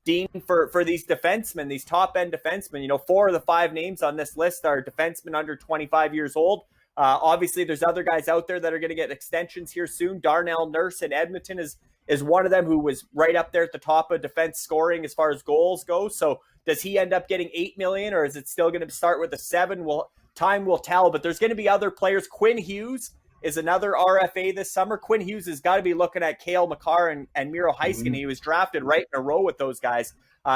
Dean, for these defensemen, these top-end defensemen. 4 of the 5 names on this list are defensemen under 25 years old. Obviously, there's other guys out there that are going to get extensions here soon. Darnell Nurse in Edmonton is one of them, who was right up there at the top of defense scoring as far as goals go. So does he end up getting $8 million, or is it still going to start with a 7? Well, time will tell, but there's going to be other players. Quinn Hughes is another RFA this summer. Quinn Hughes has got to be looking at Cale Makar and Miro Heiskanen. Mm-hmm. He was drafted right in a row with those guys.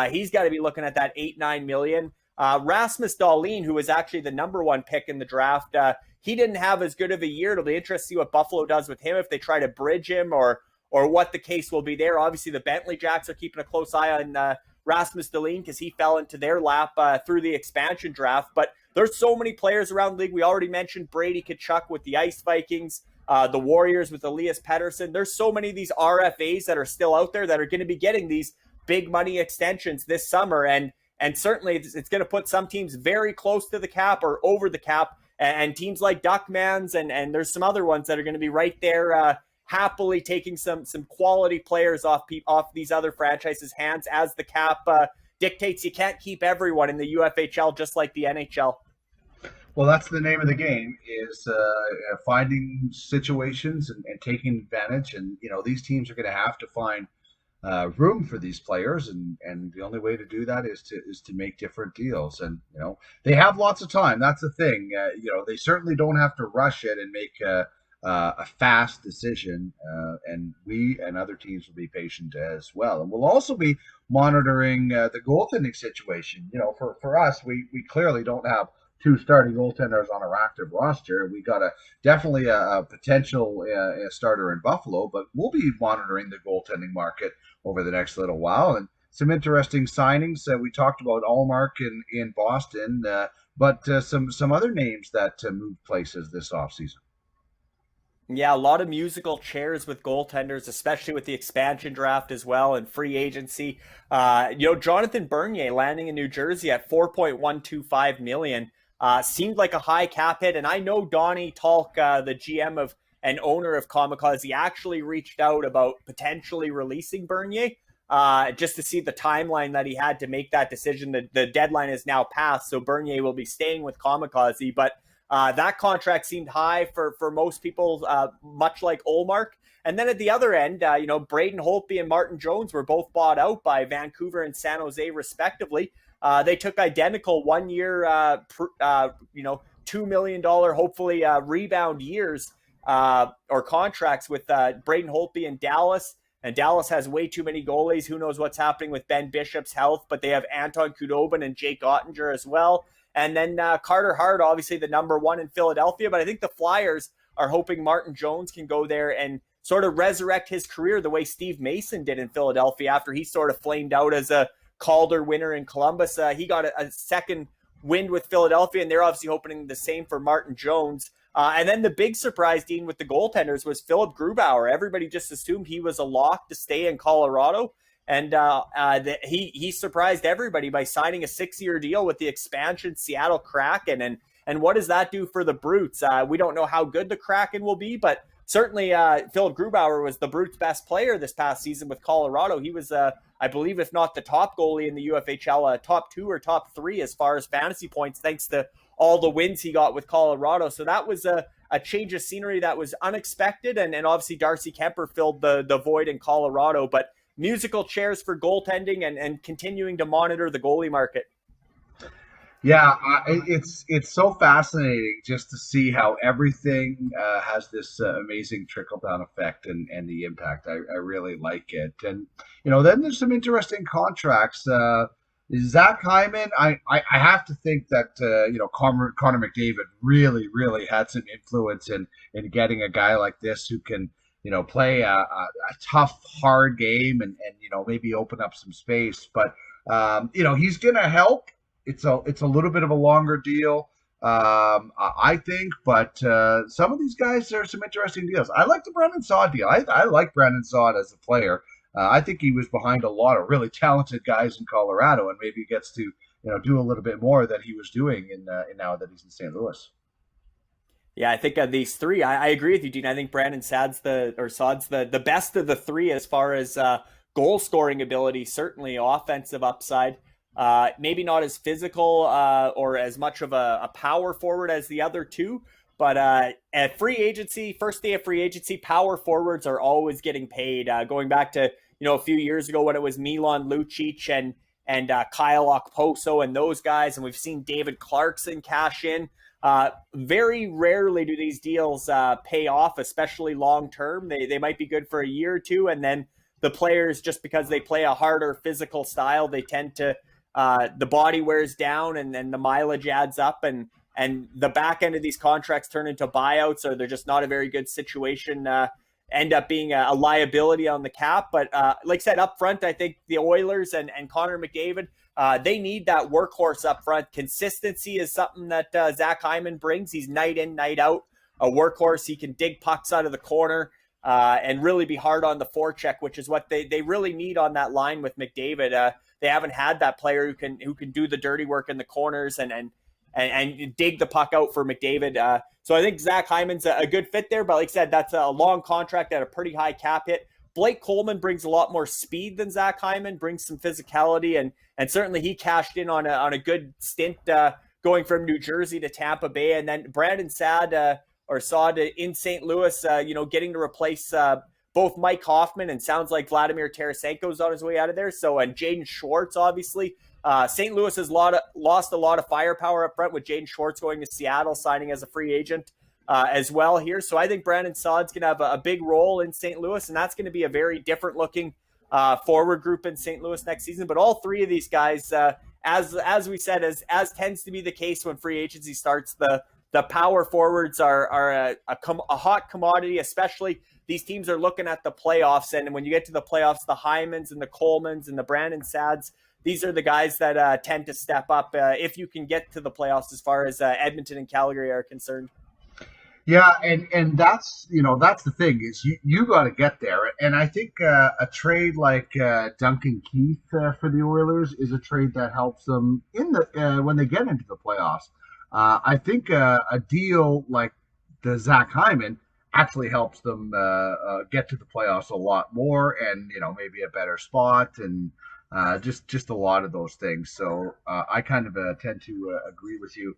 He's got to be looking at that $8-9 million. Rasmus Daleen, who was actually the number 1 pick in the draft, he didn't have as good of a year. It'll be interesting to see what Buffalo does with him, if they try to bridge him or what the case will be there. Obviously, the Bentley Jacks are keeping a close eye on Rasmus Daleen, because he fell into their lap through the expansion draft. But there's so many players around the league. We already mentioned Brady Tkachuk with the Ice Vikings, the Warriors with Elias Pettersson. There's so many of these RFAs that are still out there that are going to be getting these big money extensions this summer. And certainly it's going to put some teams very close to the cap or over the cap. And teams like Duckman's and there's some other ones that are going to be right there happily taking some quality players off these other franchises' hands as the cap dictates. You can't keep everyone in the UFHL just like the NHL. Well, that's the name of the game, is finding situations and taking advantage. And, these teams are going to have to find room for these players, and the only way to do that is to make different deals. And they have lots of time. That's the thing. They certainly don't have to rush it and make a fast decision. And we and other teams will be patient as well. And we'll also be monitoring the goaltending situation. For us, we clearly don't have two starting goaltenders on our active roster. We got definitely a potential starter in Buffalo, but we'll be monitoring the goaltending market over the next little while. And some interesting signings. We talked about Allmark in Boston, but some other names that moved places this offseason. Yeah, a lot of musical chairs with goaltenders, especially with the expansion draft as well and free agency. Jonathan Bernier landing in New Jersey at $4.125 million. Seemed like a high cap hit, and I know Donnie Talk, the GM of and owner of Kamikaze, actually reached out about potentially releasing Bernier, just to see the timeline that he had to make that decision. The deadline is now passed, so Bernier will be staying with Kamikaze, but that contract seemed high for most people, much like Olmark. And then at the other end, Braden Holtby and Martin Jones were both bought out by Vancouver and San Jose, respectively. They took identical 1 year, $2 million, hopefully rebound years or contracts with Braden Holtby in Dallas. And Dallas has way too many goalies. Who knows what's happening with Ben Bishop's health, but they have Anton Khudobin and Jake Ottinger as well. And then Carter Hart, obviously the number one in Philadelphia. But I think the Flyers are hoping Martin Jones can go there and sort of resurrect his career the way Steve Mason did in Philadelphia after he sort of flamed out as a Calder winner in Columbus. He got a second wind with Philadelphia, and they're obviously hoping the same for Martin Jones. And then the big surprise, Dean, with the goaltenders was Philippe Grubauer. Everybody just assumed he was a lock to stay in Colorado. And he surprised everybody by signing a 6-year deal with the expansion Seattle Kraken. And what does that do for the Brutes? We don't know how good the Kraken will be, but certainly Philippe Grubauer was the Brutes' best player this past season with Colorado. He was, I believe, if not the top goalie in the UFHL, top 2 or top 3 as far as fantasy points, thanks to all the wins he got with Colorado. So that was a change of scenery that was unexpected. And obviously Darcy Kemper filled the void in Colorado. But musical chairs for goaltending and continuing to monitor the goalie market. Yeah, it's so fascinating just to see how everything has this amazing trickle-down effect and the impact. I really like it. And, then there's some interesting contracts. Zach Hyman, I have to think that, Connor McDavid really, really had some influence in getting a guy like this who can, play a tough, hard game and maybe open up some space. But, he's going to help. It's a little bit of a longer deal, I think, but some of these guys, there are some interesting deals. I like the Brandon Saad deal. I like Brandon Saad as a player. I think he was behind a lot of really talented guys in Colorado, and maybe gets to do a little bit more than he was doing in now that he's in St. Louis. Yeah, I think these three, I agree with you, Dean. I think Brandon Saad's the best of the three as far as goal scoring ability, certainly offensive upside. Maybe not as physical or as much of a power forward as the other two, but at free agency, first day of free agency, power forwards are always getting paid. Going back to a few years ago when it was Milan Lucic and Kyle Okposo and those guys, and we've seen David Clarkson cash in. Very rarely do these deals pay off, especially long term. They might be good for a year or two, and then the players, just because they play a harder physical style, they tend to the body wears down and then the mileage adds up, and the back end of these contracts turn into buyouts, or they're just not a very good situation, end up being a liability on the cap. But like I said, up front, I think the Oilers and Connor McDavid, they need that workhorse up front. Consistency is something that Zach Hyman brings. He's night in, night out, a workhorse. He can dig pucks out of the corner and really be hard on the forecheck, which is what they really need on that line with McDavid. They haven't had that player who can do the dirty work in the corners and and dig the puck out for McDavid. So I think Zach Hyman's a good fit there. But like I said, that's a long contract at a pretty high cap hit. Blake Coleman brings a lot more speed than Zach Hyman, brings some physicality, and certainly he cashed in on a good stint going from New Jersey to Tampa Bay. And then Brandon Saad in St. Louis, getting to replace both Mike Hoffman, and sounds like Vladimir Tarasenko's on his way out of there. So, and Jaden Schwartz, obviously. St. Louis has lost a lot of firepower up front with Jaden Schwartz going to Seattle, signing as a free agent as well here. So I think Brandon Saad's going to have a big role in St. Louis, and that's going to be a very different looking forward group in St. Louis next season. But all three of these guys, as we said, as tends to be the case when free agency starts, the power forwards are a hot commodity, especially these teams are looking at the playoffs. And when you get to the playoffs, the Hymans and the Colemans and the Brandon Sads, these are the guys that tend to step up if you can get to the playoffs as far as Edmonton and Calgary are concerned. Yeah, and that's the thing is you got to get there, and I think a trade like Duncan Keith for the Oilers is a trade that helps them in the when they get into the playoffs. I think a deal like the Zach Hyman actually helps them get to the playoffs a lot more, and maybe a better spot, and just a lot of those things. So I kind of tend to agree with you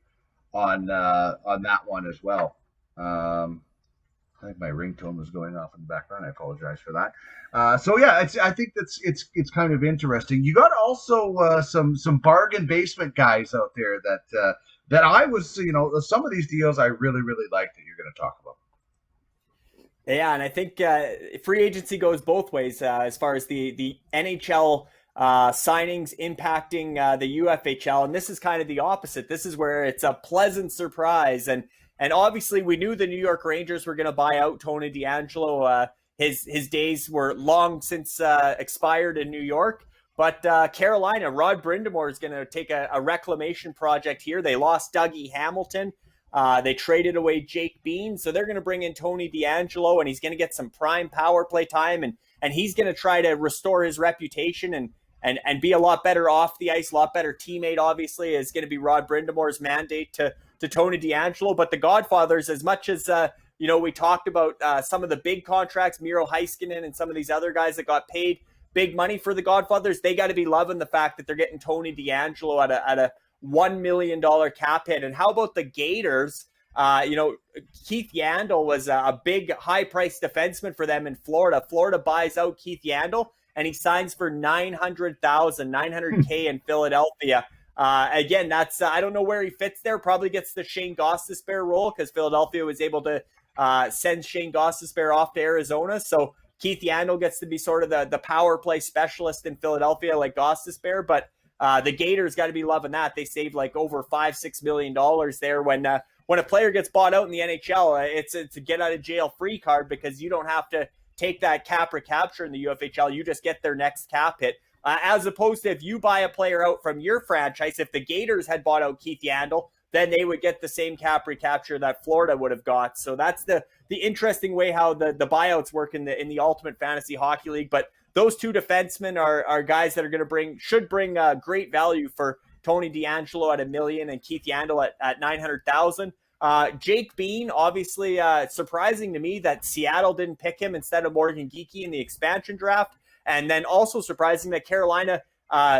on that one as well. I think my ringtone was going off in the background. I apologize for that. So yeah, I think it's kind of interesting. You got also some bargain basement guys out there that I was some of these deals I really like that you're going to talk about. Yeah, and I think free agency goes both ways as far as the NHL signings impacting the UFHL, and this is kind of the opposite. This is where it's a pleasant surprise, and obviously we knew the New York Rangers were going to buy out Tony DeAngelo. His days were long since expired in New York, but Carolina, Rod Brind'Amour is going to take a reclamation project here. They lost Dougie Hamilton. They traded away Jake Bean, so they're going to bring in Tony DeAngelo, and he's going to get some prime power play time, and he's going to try to restore his reputation and be a lot better off the ice, a lot better teammate, obviously, is going to be Rod Brind'Amour's mandate to Tony DeAngelo. But the Godfathers, as much as, we talked about some of the big contracts, Miro Heiskanen and some of these other guys that got paid big money for the Godfathers, they got to be loving the fact that they're getting Tony DeAngelo at a $1 million cap hit. And how about the Gators? Keith Yandel was a big high-priced defenseman for them in Florida. Florida buys out Keith Yandel, and he signs for $900K in Philadelphia. Again, that's I don't know where he fits there. Probably gets the Shane Gostisbehere role because Philadelphia was able to send Shane Gostisbehere off to Arizona. So Keith Yandel gets to be sort of the power play specialist in Philadelphia like Gostisbehere. But the Gators got to be loving that. They saved like over $5-6 million there when a player gets bought out in the NHL. It's a get out of jail free card because you don't have to take that cap recapture in the UFHL. You just get their next cap hit. As opposed to if you buy a player out from your franchise, if the Gators had bought out Keith Yandel, then they would get the same cap recapture that Florida would have got. So that's the interesting way how the buyouts work in the Ultimate Fantasy Hockey League. But those two defensemen are guys that are going to should bring great value for Tony DeAngelo at $1 million and Keith Yandel at $900,000. Jake Bean, obviously surprising to me that Seattle didn't pick him instead of Morgan Geekie in the expansion draft. And then also surprising that Carolina,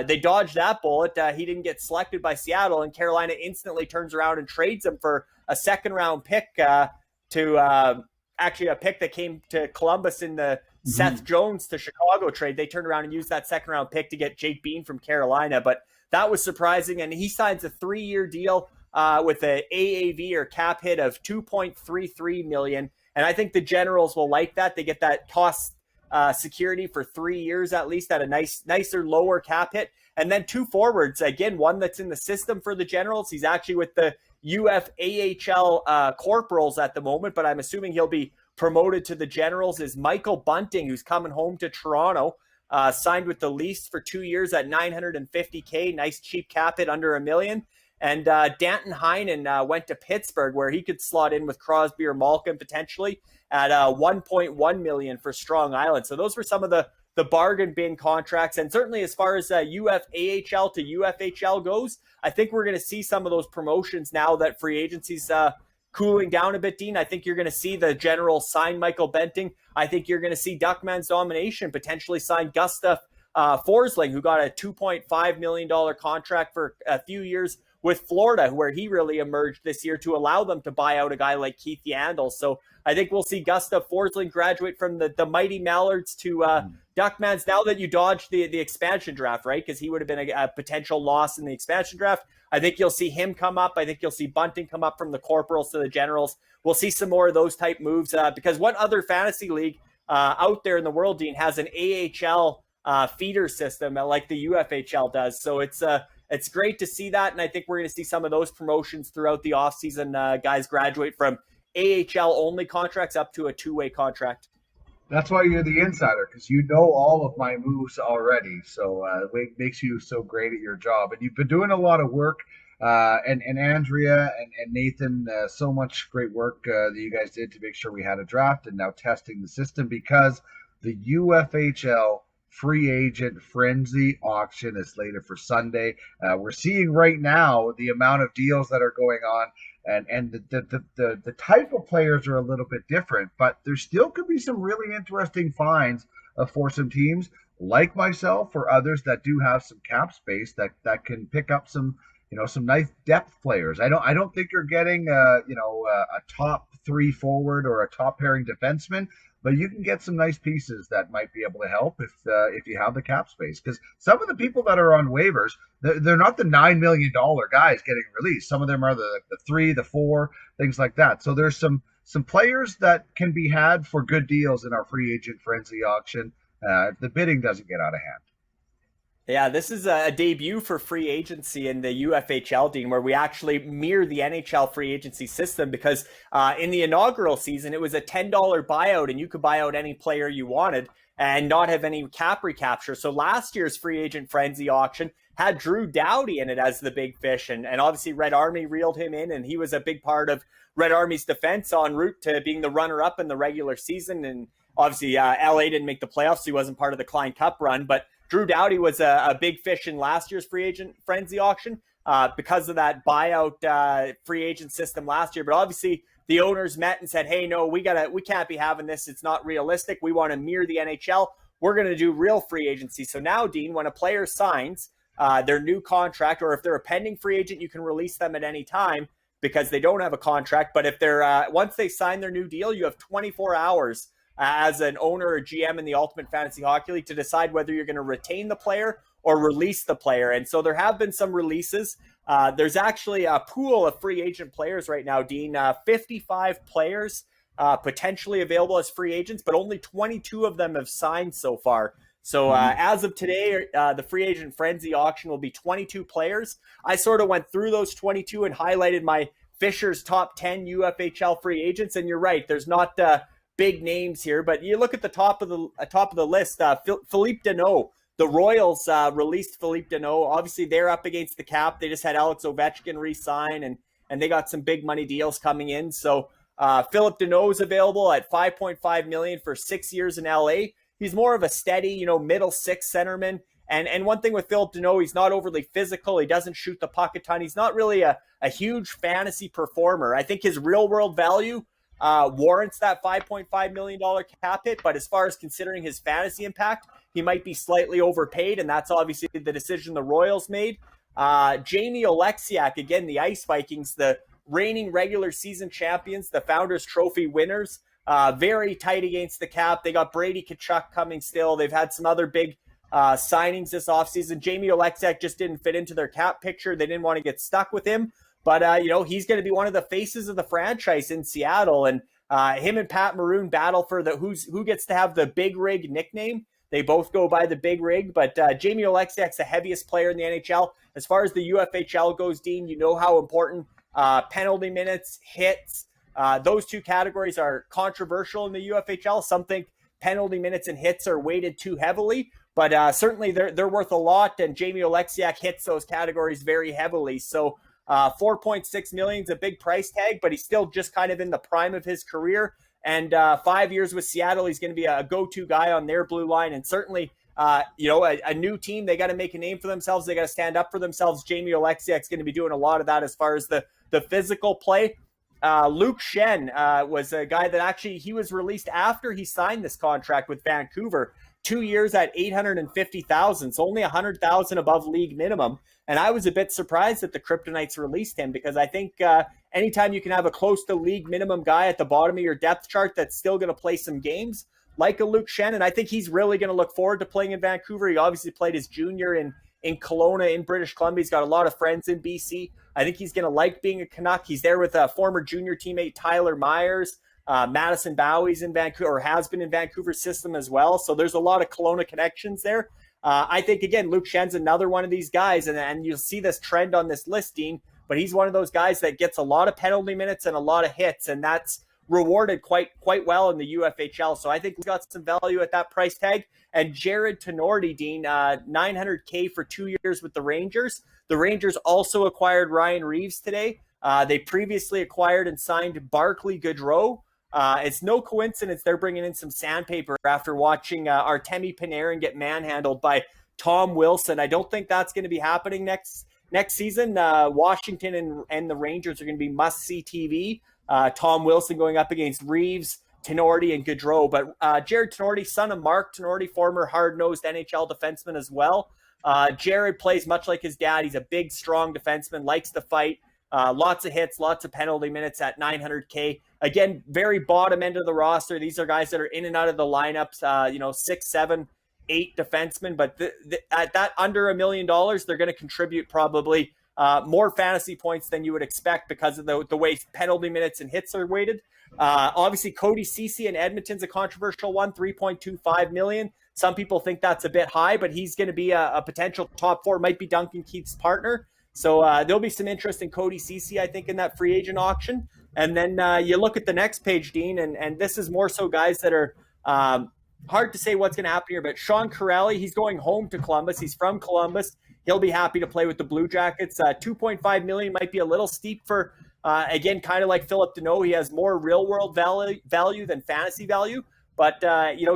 they dodged that bullet. He didn't get selected by Seattle, and Carolina instantly turns around and trades him for a second-round pick actually a pick that came to Columbus in the Seth Jones to Chicago trade. They turned around and used that second-round pick to get Jake Bean from Carolina. But that was surprising, and he signs a 3-year deal with an AAV or cap hit of $2.33 million. And I think the Generals will like that. They get that cost security for 3 years at least at a nicer lower cap hit. And then two forwards, again, one that's in the system for the Generals. He's actually with the UFAHL Corporals at the moment, but I'm assuming he'll be promoted to the Generals, is Michael Bunting, who's coming home to Toronto, signed with the Leafs for 2 years at $950K, nice cheap cap hit under $1 million. And Danton Heinen went to Pittsburgh, where he could slot in with Crosby or Malkin potentially at $1.1 million for Strong Island. So those were some of the the bargain bin contracts. And certainly as far as UFAHL to UFHL goes, I think we're going to see some of those promotions now that free agency's cooling down a bit, Dean. I think you're going to see the Generals sign Michael Bunting. I think you're going to see Duckman's Domination potentially sign Gustav Forsling, who got a $2.5 million contract for a few years with Florida, where he really emerged this year to allow them to buy out a guy like Keith Yandel. So I think we'll see Gustav Forsling graduate from the mighty Mallards to Duckman's, now that you dodged the expansion draft, right? Because he would have been a potential loss in the expansion draft. I think you'll see him come up. I think you'll see Bunting come up from the Corporals to the Generals. We'll see some more of those type moves because what other fantasy league out there in the world, Dean, has an AHL feeder system like the UFHL does? So it's great to see that, and I think we're going to see some of those promotions throughout the offseason. Guys graduate from AHL-only contracts up to a two-way contract. That's why you're the insider, because you know all of my moves already. So it makes you so great at your job. And you've been doing a lot of work, and Andrea and Nathan, so much great work that you guys did to make sure we had a draft, and now testing the system, because the UFHL free agent frenzy auction is slated for Sunday. We're seeing right now the amount of deals that are going on, and the type of players are a little bit different, but there still could be some really interesting finds for some teams like myself or others that do have some cap space that can pick up some nice depth players. I don't think you're getting a top three forward or a top pairing defenseman, but you can get some nice pieces that might be able to help if you have the cap space. Because some of the people that are on waivers, they're not the $9 million guys getting released. Some of them are the 3, the 4, things like that. So there's some players that can be had for good deals in our free agent frenzy auction if the bidding doesn't get out of hand. Yeah, this is a debut for free agency in the UFHL, Dean, where we actually mirror the NHL free agency system, because in the inaugural season, it was a $10 buyout and you could buy out any player you wanted and not have any cap recapture. So last year's free agent frenzy auction had Drew Doughty in it as the big fish. And obviously Red Army reeled him in, and he was a big part of Red Army's defense en route to being the runner-up in the regular season. And obviously LA didn't make the playoffs, so he wasn't part of the Klein Cup run. But Drew Doughty was a big fish in last year's free agent frenzy auction because of that buyout free agent system last year. But obviously the owners met and said, hey, no, we can't be having this. It's not realistic. We want to mirror the NHL. We're going to do real free agency. So now, Dean, when a player signs their new contract, or if they're a pending free agent, you can release them at any time because they don't have a contract. But if they're once they sign their new deal, you have 24 hours as an owner or GM in the Ultimate Fantasy Hockey League to decide whether you're going to retain the player or release the player. And so there have been some releases. There's actually a pool of free agent players right now, Dean, 55 players potentially available as free agents, but only 22 of them have signed so far. So as of today, the free agent frenzy auction will be 22 players. I sort of went through those 22 and highlighted my Fisher's top 10 UFHL free agents. And you're right, there's not big names here, but you look at the top of the list. Philippe De Noe, the Royals released Philippe De Noe. Obviously, they're up against the cap. They just had Alex Ovechkin re-sign, and they got some big money deals coming in. So Philippe De Noe is available at $5.5 million for 6 years in LA. He's more of a steady, middle six centerman. And one thing with Philippe De Noe, he's not overly physical. He doesn't shoot the puck a ton. He's not really a huge fantasy performer. I think his real world value warrants that $5.5 million cap hit, but as far as considering his fantasy impact, he might be slightly overpaid, and that's obviously the decision the Royals made. Jamie Oleksiak, again, the Ice Vikings, the reigning regular season champions, the Founders Trophy winners, very tight against the cap. They got Brady Tkachuk coming still. They've had some other big signings this offseason. Jamie Oleksiak just didn't fit into their cap picture. They didn't want to get stuck with him. But, he's going to be one of the faces of the franchise in Seattle. And him and Pat Maroon battle for who gets to have the Big Rig nickname. They both go by the Big Rig. But Jamie Oleksiak's the heaviest player in the NHL. As far as the UFHL goes, Dean, you know how important penalty minutes, hits, those two categories are controversial in the UFHL. Some think penalty minutes and hits are weighted too heavily. But certainly they're worth a lot. And Jamie Oleksiak hits those categories very heavily. So $4.6 million is a big price tag, but he's still just kind of in the prime of his career. And 5 years with Seattle, he's going to be a go-to guy on their blue line. And certainly, a new team, they got to make a name for themselves. They got to stand up for themselves. Jamie Oleksiak is going to be doing a lot of that as far as the physical play. Luke Shen was a guy that actually, he was released after he signed this contract with Vancouver. 2 years at $850,000, so only $100,000 above league minimum. And I was a bit surprised that the Kryptonites released him, because I think anytime you can have a close to league minimum guy at the bottom of your depth chart that's still going to play some games, like a Luke Shen, and I think he's really going to look forward to playing in Vancouver. He obviously played his junior in Kelowna in British Columbia. He's got a lot of friends in BC. I think he's going to like being a Canuck. He's there with a former junior teammate, Tyler Myers. Madison Bowie's in Vancouver, or has been in Vancouver's system as well. So there's a lot of Kelowna connections there. I think, again, Luke Shen's another one of these guys, and you'll see this trend on this list, Dean, but he's one of those guys that gets a lot of penalty minutes and a lot of hits, and that's rewarded quite well in the UFHL. So I think he's got some value at that price tag. And Jared Tenorti, Dean, $900K for 2 years with the Rangers. The Rangers also acquired Ryan Reeves today. They previously acquired and signed Barclay Goodrow. It's no coincidence they're bringing in some sandpaper after watching Artemi Panarin get manhandled by Tom Wilson. I don't think that's going to be happening next season. Washington and the Rangers are going to be must-see TV. Tom Wilson going up against Reeves, Tenorti, and Goodrow. But Jared Tenorti, son of Mark Tenorti, former hard-nosed NHL defenseman as well. Jared plays much like his dad. He's a big, strong defenseman, likes to fight. Lots of hits, lots of penalty minutes at $900K. Again, very bottom end of the roster. These are guys that are in and out of the lineups, 6, 7, 8 defensemen. But at that under $1 million, they're going to contribute probably more fantasy points than you would expect because of the way penalty minutes and hits are weighted. Obviously, Cody Ceci in Edmonton's a controversial one, $3.25 million. Some people think that's a bit high, but he's going to be a potential top 4, might be Duncan Keith's partner. So there'll be some interest in Cody Ceci, I think, in that free agent auction. And then you look at the next page, Dean, and this is more so guys that are hard to say what's going to happen here. But Sean Corelli, he's going home to Columbus. He's from Columbus. He'll be happy to play with the Blue Jackets. $2.5 million might be a little steep for, again, kind of like Philippe De Noe. He has more real-world value than fantasy value. But,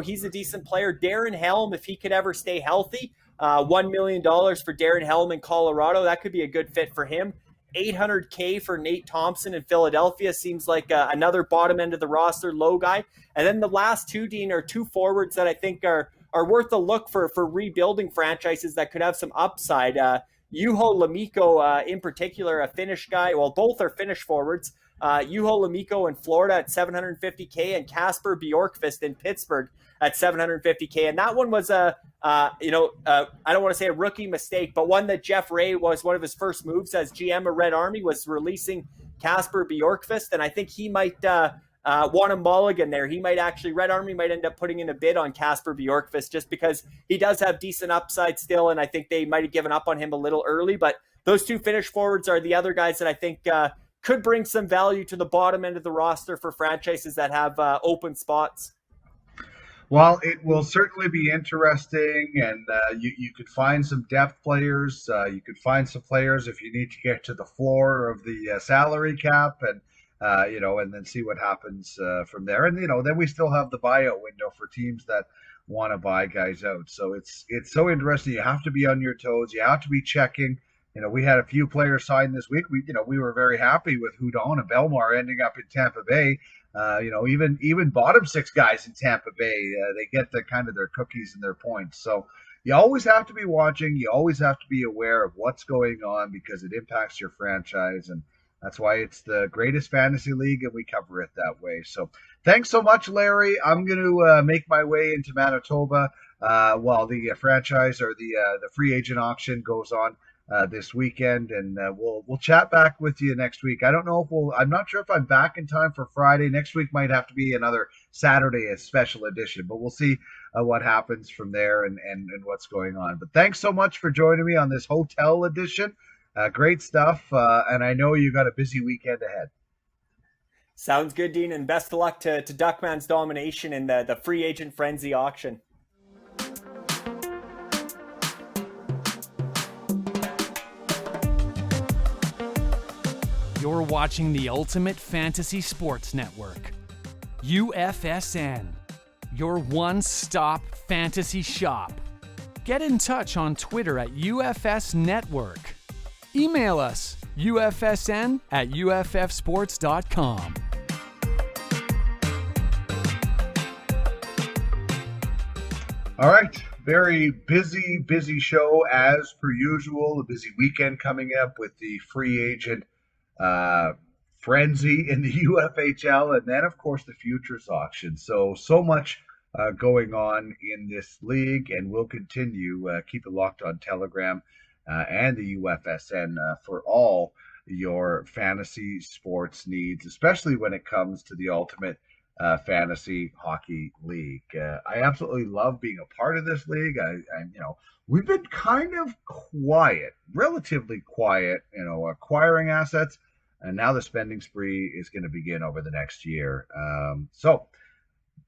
he's a decent player. Darren Helm, if he could ever stay healthy, $1 million for Darren Helm in Colorado. That could be a good fit for him. $800K for Nate Thompson in Philadelphia seems like another bottom end of the roster low guy. And then the last two, Dean, are two forwards that I think are worth a look for rebuilding franchises that could have some upside. Juho Lamiko in particular, a Finnish guy. Well, both are Finnish forwards. Juho Lamiko in Florida at $750K, and Kasper Bjorkqvist in Pittsburgh at $750K. And that one was I don't want to say a rookie mistake, but one that Jeff Ray was one of his first moves as GM of Red Army was releasing Kasper Bjorkqvist. And I think he might want a mulligan there. Red Army might end up putting in a bid on Kasper Bjorkqvist just because he does have decent upside still. And I think they might have given up on him a little early, but those two Finnish forwards are the other guys that I think could bring some value to the bottom end of the roster for franchises that have open spots. Well, it will certainly be interesting, and you could find some depth players. You could find some players if you need to get to the floor of the salary cap, and and then see what happens from there. And then we still have the buyout window for teams that want to buy guys out. So it's so interesting. You have to be on your toes. You have to be checking. We had a few players signed this week. We were very happy with Hudon and Belmar ending up in Tampa Bay. Even bottom 6 guys in Tampa Bay, they get the kind of their cookies and their points. So you always have to be watching. You always have to be aware of what's going on because it impacts your franchise. And that's why it's the greatest fantasy league, and we cover it that way. So thanks so much, Larry. I'm going to make my way into Manitoba while the franchise or the free agent auction goes on this weekend, and we'll chat back with you next week. I don't know if I'm not sure if I'm back in time for Friday. Next week might have to be another Saturday, a special edition, but we'll see what happens from there and what's going on. But thanks so much for joining me on this hotel edition. Great stuff, and I know you got a busy weekend ahead. Sounds good, Dean, and best of luck to Duckman's Domination in the free agent frenzy auction. You're watching the Ultimate Fantasy Sports Network. UFSN, your one-stop fantasy shop. Get in touch on Twitter at UFS Network. Email us, ufsn@uffsports.com. All right. Very busy show as per usual. A busy weekend coming up with the free agent frenzy in the UFHL, and then, of course, the futures auction. So much going on in this league, and we'll continue. Keep it locked on Telegram and the UFSN for all your fantasy sports needs, especially when it comes to the Ultimate Fantasy Hockey League. I absolutely love being a part of this league. We've been kind of quiet, relatively quiet, acquiring assets, and now the spending spree is going to begin over the next year. So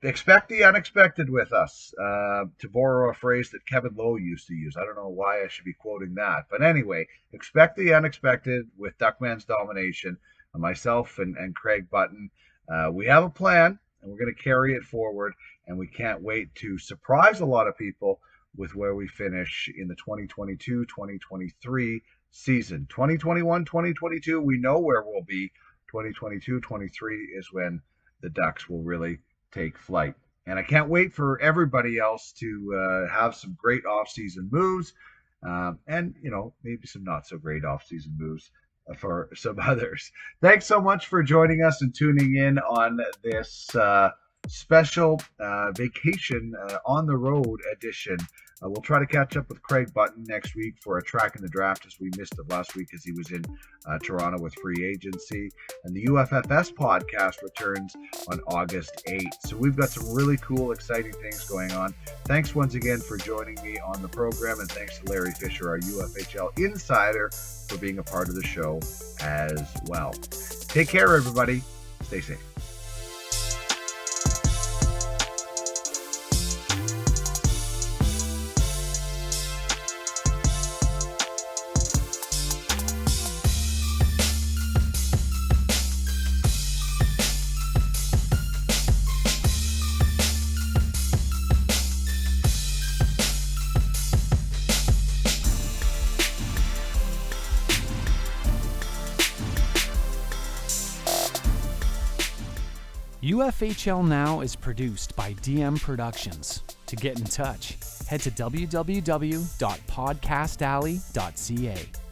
expect the unexpected with us, to borrow a phrase that Kevin Lowe used to use. I don't know why I should be quoting that, but anyway, expect the unexpected with Duckman's Domination, myself and Craig Bunting. We have a plan, and we're going to carry it forward, and we can't wait to surprise a lot of people with where we finish in the 2022-2023 season. 2021-2022, we know where we'll be. 2022-23 is when the Ducks will really take flight. And I can't wait for everybody else to have some great off-season moves, and maybe some not so great off-season moves for some others. Thanks so much for joining us and tuning in on this special vacation on the road edition. We'll try to catch up with Craig Bunting next week for a track in the draft, as we missed it last week as he was in Toronto with free agency. And the UFFS podcast returns on August 8th. So we've got some really cool, exciting things going on. Thanks once again for joining me on the program, and thanks to Larry Fisher, our UFHL insider, for being a part of the show as well. Take care, everybody. Stay safe. UFHL Now is produced by DM Productions. To get in touch, head to www.podcastalley.ca.